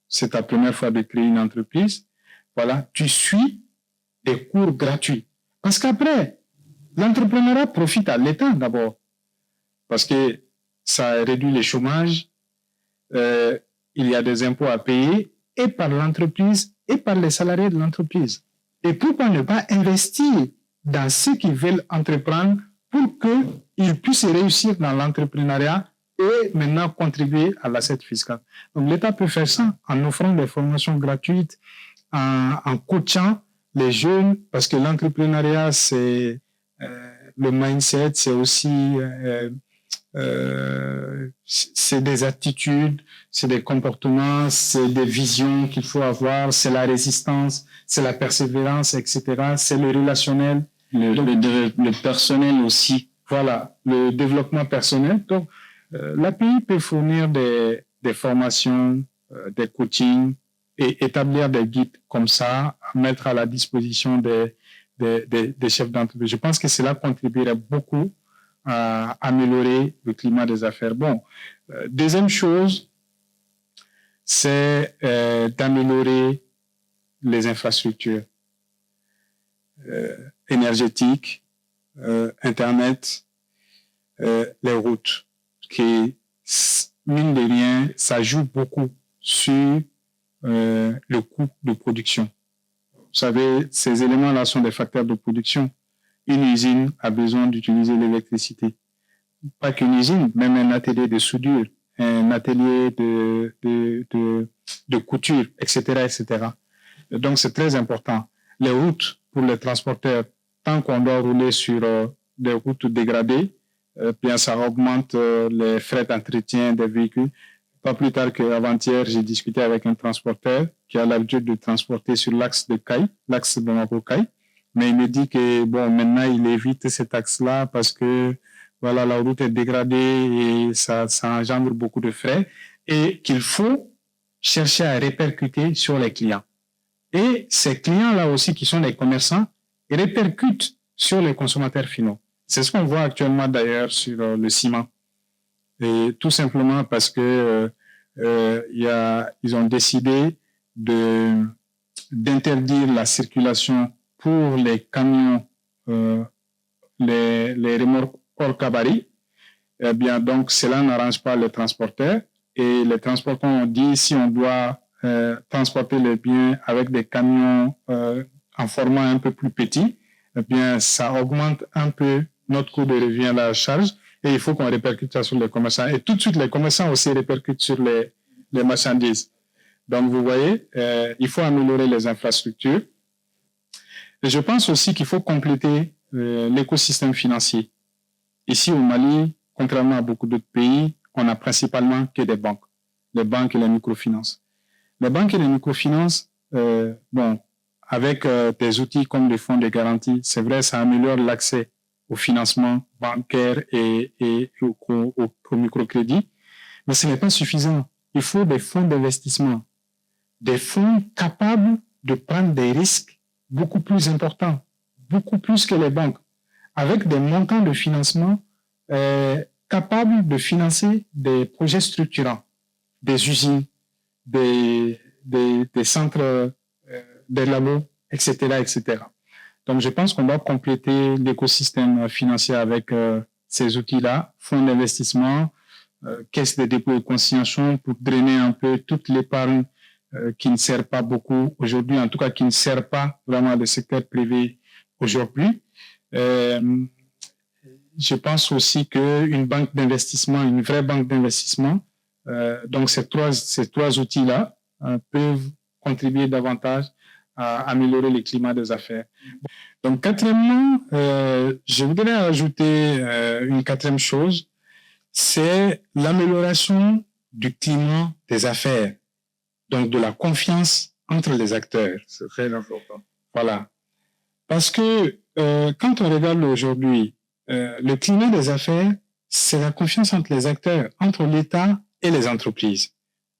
c'est ta première fois de créer une entreprise, voilà, tu suis des cours gratuits. Parce qu'après, l'entrepreneuriat profite à l'État d'abord, parce que ça réduit le chômage, il y a des impôts à payer, et par l'entreprise, et par les salariés de l'entreprise. Et pourquoi ne pas investir dans ceux qui veulent entreprendre pour qu'ils puissent réussir dans l'entrepreneuriat et maintenant contribuer à l'assiette fiscale. Donc l'État peut faire ça en offrant des formations gratuites, en coachant les jeunes, parce que l'entrepreneuriat, c'est le mindset, c'est aussi c'est des attitudes, c'est des comportements, c'est des visions qu'il faut avoir, c'est la résistance, c'est la persévérance, etc. C'est le relationnel. Le personnel aussi. Voilà, le développement personnel. Donc, l'API peut fournir des formations, des coachings et établir des guides comme ça, mettre à la disposition des chefs d'entreprise. Je pense que cela contribuerait beaucoup à améliorer le climat des affaires. Bon, deuxième chose, c'est d'améliorer les infrastructures énergétiques, Internet, les routes, qui, mine de rien, ça joue beaucoup sur le coût de production. Vous savez, ces éléments-là sont des facteurs de production. Une usine a besoin d'utiliser l'électricité. Pas qu'une usine, même un atelier de soudure, un atelier de couture, etc., etc. Donc, c'est très important. Les routes pour les transporteurs, tant qu'on doit rouler sur des routes dégradées, bien ça augmente les frais d'entretien des véhicules. Pas plus tard qu'avant-hier, j'ai discuté avec un transporteur qui a l'habitude de transporter sur l'axe de Caille, l'axe de Bamako-Caille. Mais il me dit que, bon, maintenant, il évite cet axe-là parce que, voilà, la route est dégradée et ça engendre beaucoup de frais et qu'il faut chercher à répercuter sur les clients. Et ces clients-là aussi, qui sont les commerçants, répercutent sur les consommateurs finaux. C'est ce qu'on voit actuellement d'ailleurs sur le ciment. Et tout simplement parce que ils ont décidé d'interdire la circulation pour les camions, les remorques hors gabarit. Eh bien, donc, cela n'arrange pas les transporteurs. Et les transporteurs ont dit, si on doit transporter les biens avec des camions en format un peu plus petit, eh bien, ça augmente un peu notre coût de revient à la charge. Et il faut qu'on répercute ça sur les commerçants. Et tout de suite, les commerçants aussi répercutent sur les marchandises. Donc, vous voyez, il faut améliorer les infrastructures. Et je pense aussi qu'il faut compléter l'écosystème financier. Ici, au Mali, contrairement à beaucoup d'autres pays, on n'a principalement que des banques. Les banques et les microfinances. Les banques et les microfinances, bon, avec des outils comme les fonds de garantie, c'est vrai, ça améliore l'accès au financement bancaire et au microcrédit, mais ce n'est pas suffisant. Il faut des fonds d'investissement, des fonds capables de prendre des risques beaucoup plus importants, beaucoup plus que les banques, avec des montants de financement capables de financer des projets structurants, des usines, des centres, des labos, etc., etc. Donc, je pense qu'on doit compléter l'écosystème financier avec ces outils-là, fonds d'investissement, caisse de dépôt et consignation pour drainer un peu toute l'épargne qui ne sert pas beaucoup aujourd'hui, en tout cas qui ne sert pas vraiment le secteur privé aujourd'hui. Je pense aussi qu'une banque d'investissement, une vraie banque d'investissement, donc ces trois outils-là peuvent contribuer davantage à améliorer le climat des affaires. Donc, quatrièmement, je voudrais ajouter une quatrième chose, c'est l'amélioration du climat des affaires, donc de la confiance entre les acteurs. C'est très important. Voilà. Parce que quand on regarde aujourd'hui, le climat des affaires, c'est la confiance entre les acteurs, entre l'État et les entreprises.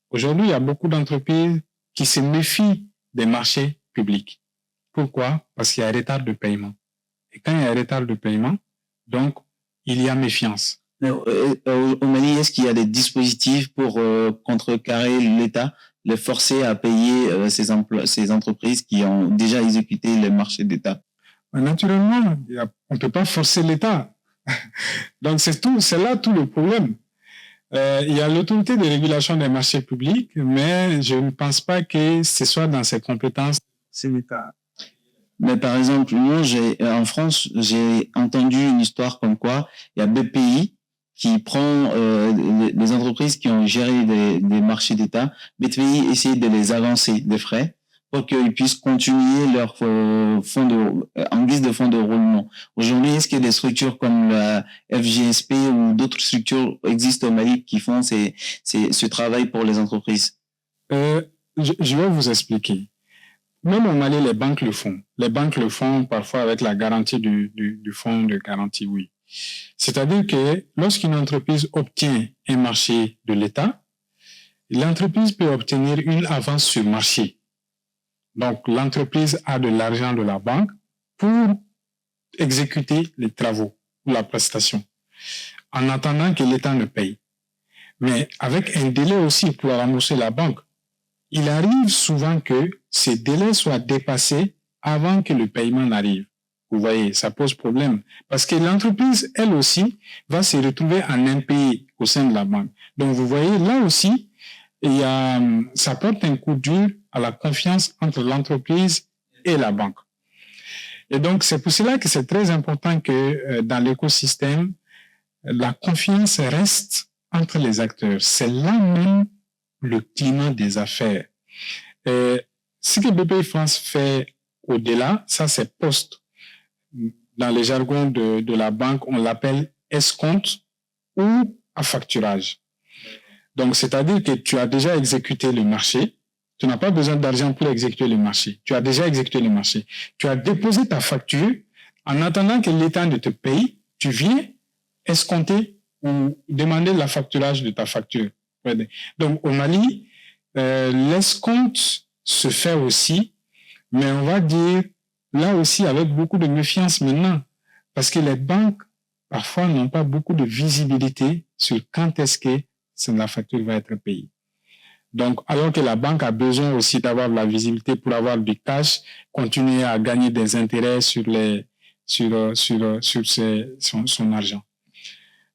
Aujourd'hui, il y a beaucoup d'entreprises qui se méfient des marchés publics. Pourquoi? Parce qu'il y a un retard de paiement. Et quand il y a un retard de paiement, donc, il y a méfiance. Au Mali, est-ce qu'il y a des dispositifs pour contrecarrer l'État, les forcer à payer ces entreprises qui ont déjà exécuté les marchés d'État? Naturellement, on ne peut pas forcer l'État. Donc, c'est là tout le problème. Il y a l'autorité de régulation des marchés publics, mais je ne pense pas que ce soit dans ses compétences. C'est l'État. Mais par exemple, moi, en France, j'ai entendu une histoire comme quoi il y a BPI qui prend les entreprises qui ont géré des marchés d'État. BPI essaie de les avancer des frais pour qu'ils puissent continuer leur en guise de fonds de roulement. Aujourd'hui, est-ce qu'il y a des structures comme la FGSP ou d'autres structures existent au Mali qui font ce travail pour les entreprises? Je vais vous expliquer. Même au Mali, les banques le font. Les banques le font parfois avec la garantie du fonds de garantie, oui. C'est-à-dire que lorsqu'une entreprise obtient un marché de l'État, l'entreprise peut obtenir une avance sur marché. Donc, l'entreprise a de l'argent de la banque pour exécuter les travaux ou la prestation, en attendant que l'État ne paye. Mais avec un délai aussi pour rembourser la banque, il arrive souvent que ces délais soient dépassés avant que le paiement n'arrive. Vous voyez, ça pose problème. Parce que l'entreprise, elle aussi, va se retrouver en impayé au sein de la banque. Donc, vous voyez, là aussi, ça porte un coup dur à la confiance entre l'entreprise et la banque. Et donc, c'est pour cela que c'est très important que dans l'écosystème, la confiance reste entre les acteurs. C'est là même le climat des affaires. Ce que BPI France fait au-delà, ça c'est post. Dans les jargons de la banque, on l'appelle escompte ou affacturage. Donc, c'est-à-dire que tu as déjà exécuté le marché, tu n'as pas besoin d'argent pour exécuter le marché. Tu as déjà exécuté le marché. Tu as déposé ta facture. En attendant que l'État ne te paye, tu viens escompter ou demander l'affacturage de ta facture. Donc, au Mali, l'escompte se fait aussi, mais on va dire là aussi avec beaucoup de méfiance maintenant, parce que les banques, parfois, n'ont pas beaucoup de visibilité sur quand est-ce que la facture va être payée. Donc, alors que la banque a besoin aussi d'avoir de la visibilité pour avoir du cash, continuer à gagner des intérêts sur son argent.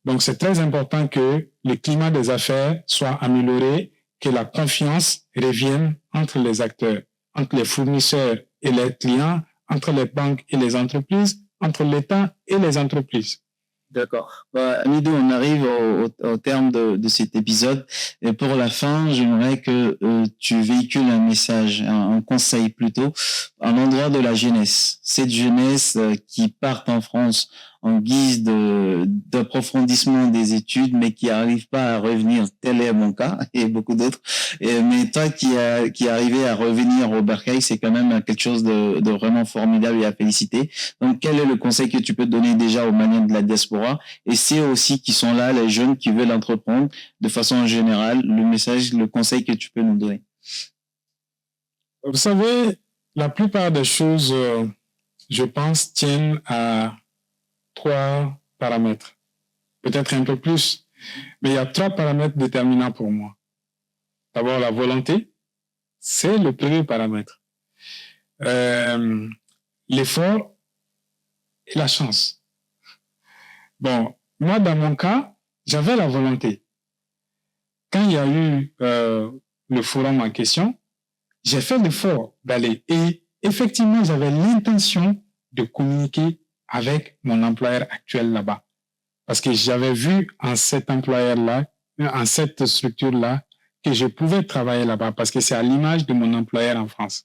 Donc, c'est très important que le climat des affaires soit amélioré, que la confiance revienne entre les acteurs, entre les fournisseurs et les clients, entre les banques et les entreprises, entre l'État et les entreprises. D'accord. Amidou, on arrive au terme de cet épisode. Et pour la fin, j'aimerais que tu véhicules un message, un conseil plutôt, à l'endroit de la jeunesse. Cette jeunesse qui part en France en guise d'approfondissement des études, mais qui n'arrive pas à revenir. Tel est mon cas et beaucoup d'autres. Mais toi qui est arrivé à revenir au Bercail, c'est quand même quelque chose de vraiment formidable et à féliciter. Donc, quel est le conseil que tu peux donner déjà aux Maliens de la diaspora et c'est aussi qui sont là, les jeunes qui veulent entreprendre de façon générale, le message, le conseil que tu peux nous donner? Vous savez, la plupart des choses, je pense, tiennent à 3 paramètres, peut-être un peu plus, mais il y a 3 paramètres déterminants pour moi. D'abord, la volonté, c'est le premier paramètre. L'effort et la chance. Bon, moi, dans mon cas, j'avais la volonté. Quand il y a eu le forum en question, j'ai fait l'effort d'aller. Et effectivement, j'avais l'intention de communiquer avec mon employeur actuel là-bas. Parce que j'avais vu en cet employeur-là, en cette structure-là, que je pouvais travailler là-bas parce que c'est à l'image de mon employeur en France.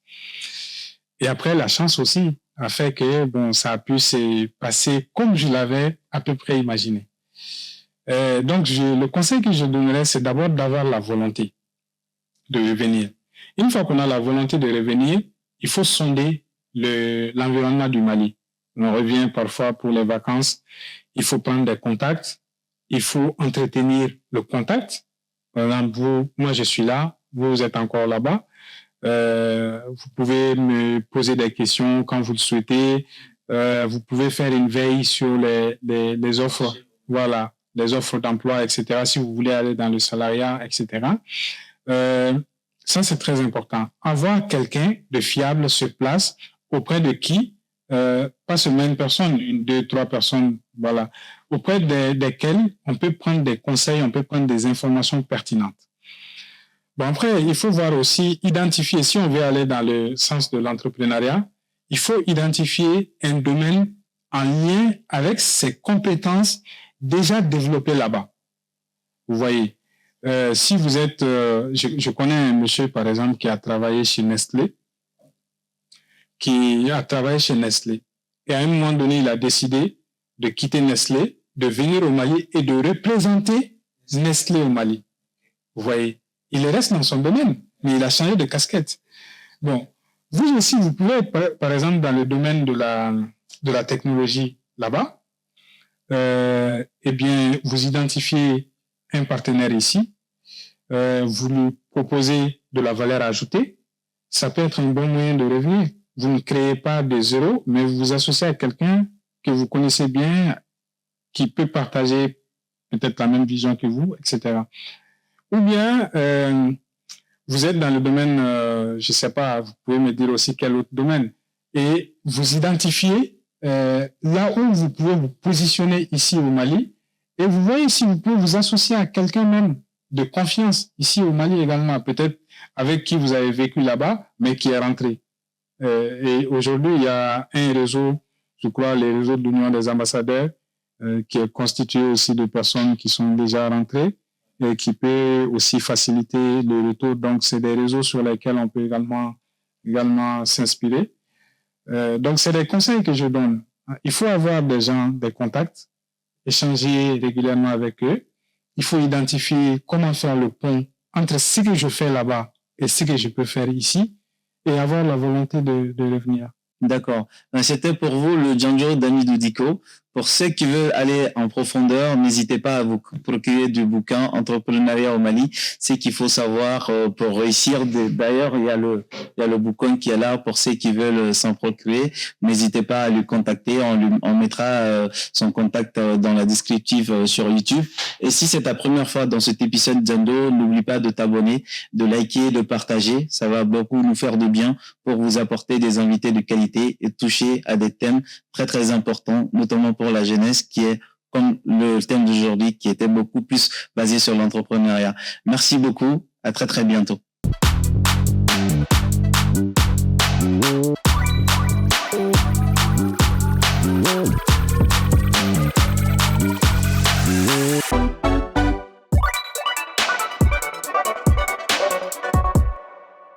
Et après, la chance aussi a fait que ça a pu se passer comme je l'avais à peu près imaginé. Donc, le conseil que je donnerais, c'est d'abord d'avoir la volonté de revenir. Une fois qu'on a la volonté de revenir, il faut sonder l'environnement du Mali. On revient parfois pour les vacances. Il faut prendre des contacts. Il faut entretenir le contact. Par exemple, moi, je suis là. Vous êtes encore là-bas. Vous pouvez me poser des questions quand vous le souhaitez. Vous pouvez faire une veille sur les offres, voilà, les offres d'emploi, etc. Si vous voulez aller dans le salariat, etc. Ça, c'est très important. Avoir quelqu'un de fiable sur place auprès de qui, pas seulement une personne, 1, 2, 3 personnes, voilà, auprès desquelles on peut prendre des conseils, on peut prendre des informations pertinentes. Bon, après, il faut voir aussi, identifier, si on veut aller dans le sens de l'entrepreneuriat, il faut identifier un domaine en lien avec ses compétences déjà développées là-bas. Vous voyez, si vous êtes, je connais un monsieur, par exemple, qui a travaillé chez Nestlé, qui a travaillé chez Nestlé. Et à un moment donné, il a décidé de quitter Nestlé, de venir au Mali et de représenter Nestlé au Mali. Vous voyez, il reste dans son domaine, mais il a changé de casquette. Bon, vous aussi, vous pouvez, par exemple, dans le domaine de la technologie là-bas, eh bien, vous identifiez un partenaire ici, vous lui proposez de la valeur ajoutée, ça peut être un bon moyen de revenir. Vous ne créez pas de zéro, mais vous vous associez à quelqu'un que vous connaissez bien, qui peut partager peut-être la même vision que vous, etc. Ou bien, vous êtes dans le domaine, je ne sais pas, vous pouvez me dire aussi quel autre domaine, et vous identifiez là où vous pouvez vous positionner ici au Mali, et vous voyez si vous pouvez vous associer à quelqu'un même de confiance ici au Mali également, peut-être avec qui vous avez vécu là-bas, mais qui est rentré. Et aujourd'hui, il y a un réseau, je crois, les réseaux de l'Union des ambassadeurs, qui est constitué aussi de personnes qui sont déjà rentrées et qui peut aussi faciliter le retour. Donc, c'est des réseaux sur lesquels on peut également s'inspirer. Donc, c'est des conseils que je donne. Il faut avoir des gens, des contacts, échanger régulièrement avec eux. Il faut identifier comment faire le pont entre ce que je fais là-bas et ce que je peux faire ici et avoir la volonté de revenir. D'accord. C'était pour vous le Django d'Amidou Dicko. Pour ceux qui veulent aller en profondeur, n'hésitez pas à vous procurer du bouquin Entrepreneuriat au Mali. C'est qu'il faut savoir pour réussir. D'ailleurs, il y a le bouquin qui est là pour ceux qui veulent s'en procurer. N'hésitez pas à lui contacter. On mettra son contact dans la descriptive sur YouTube. Et si c'est ta première fois dans cet épisode Django, n'oublie pas de t'abonner, de liker, de partager. Ça va beaucoup nous faire de bien pour vous apporter des invités de qualité et toucher à des thèmes très, très importants, notamment pour la jeunesse, qui est comme le thème d'aujourd'hui, qui était beaucoup plus basé sur l'entrepreneuriat. Merci beaucoup. À très, très bientôt.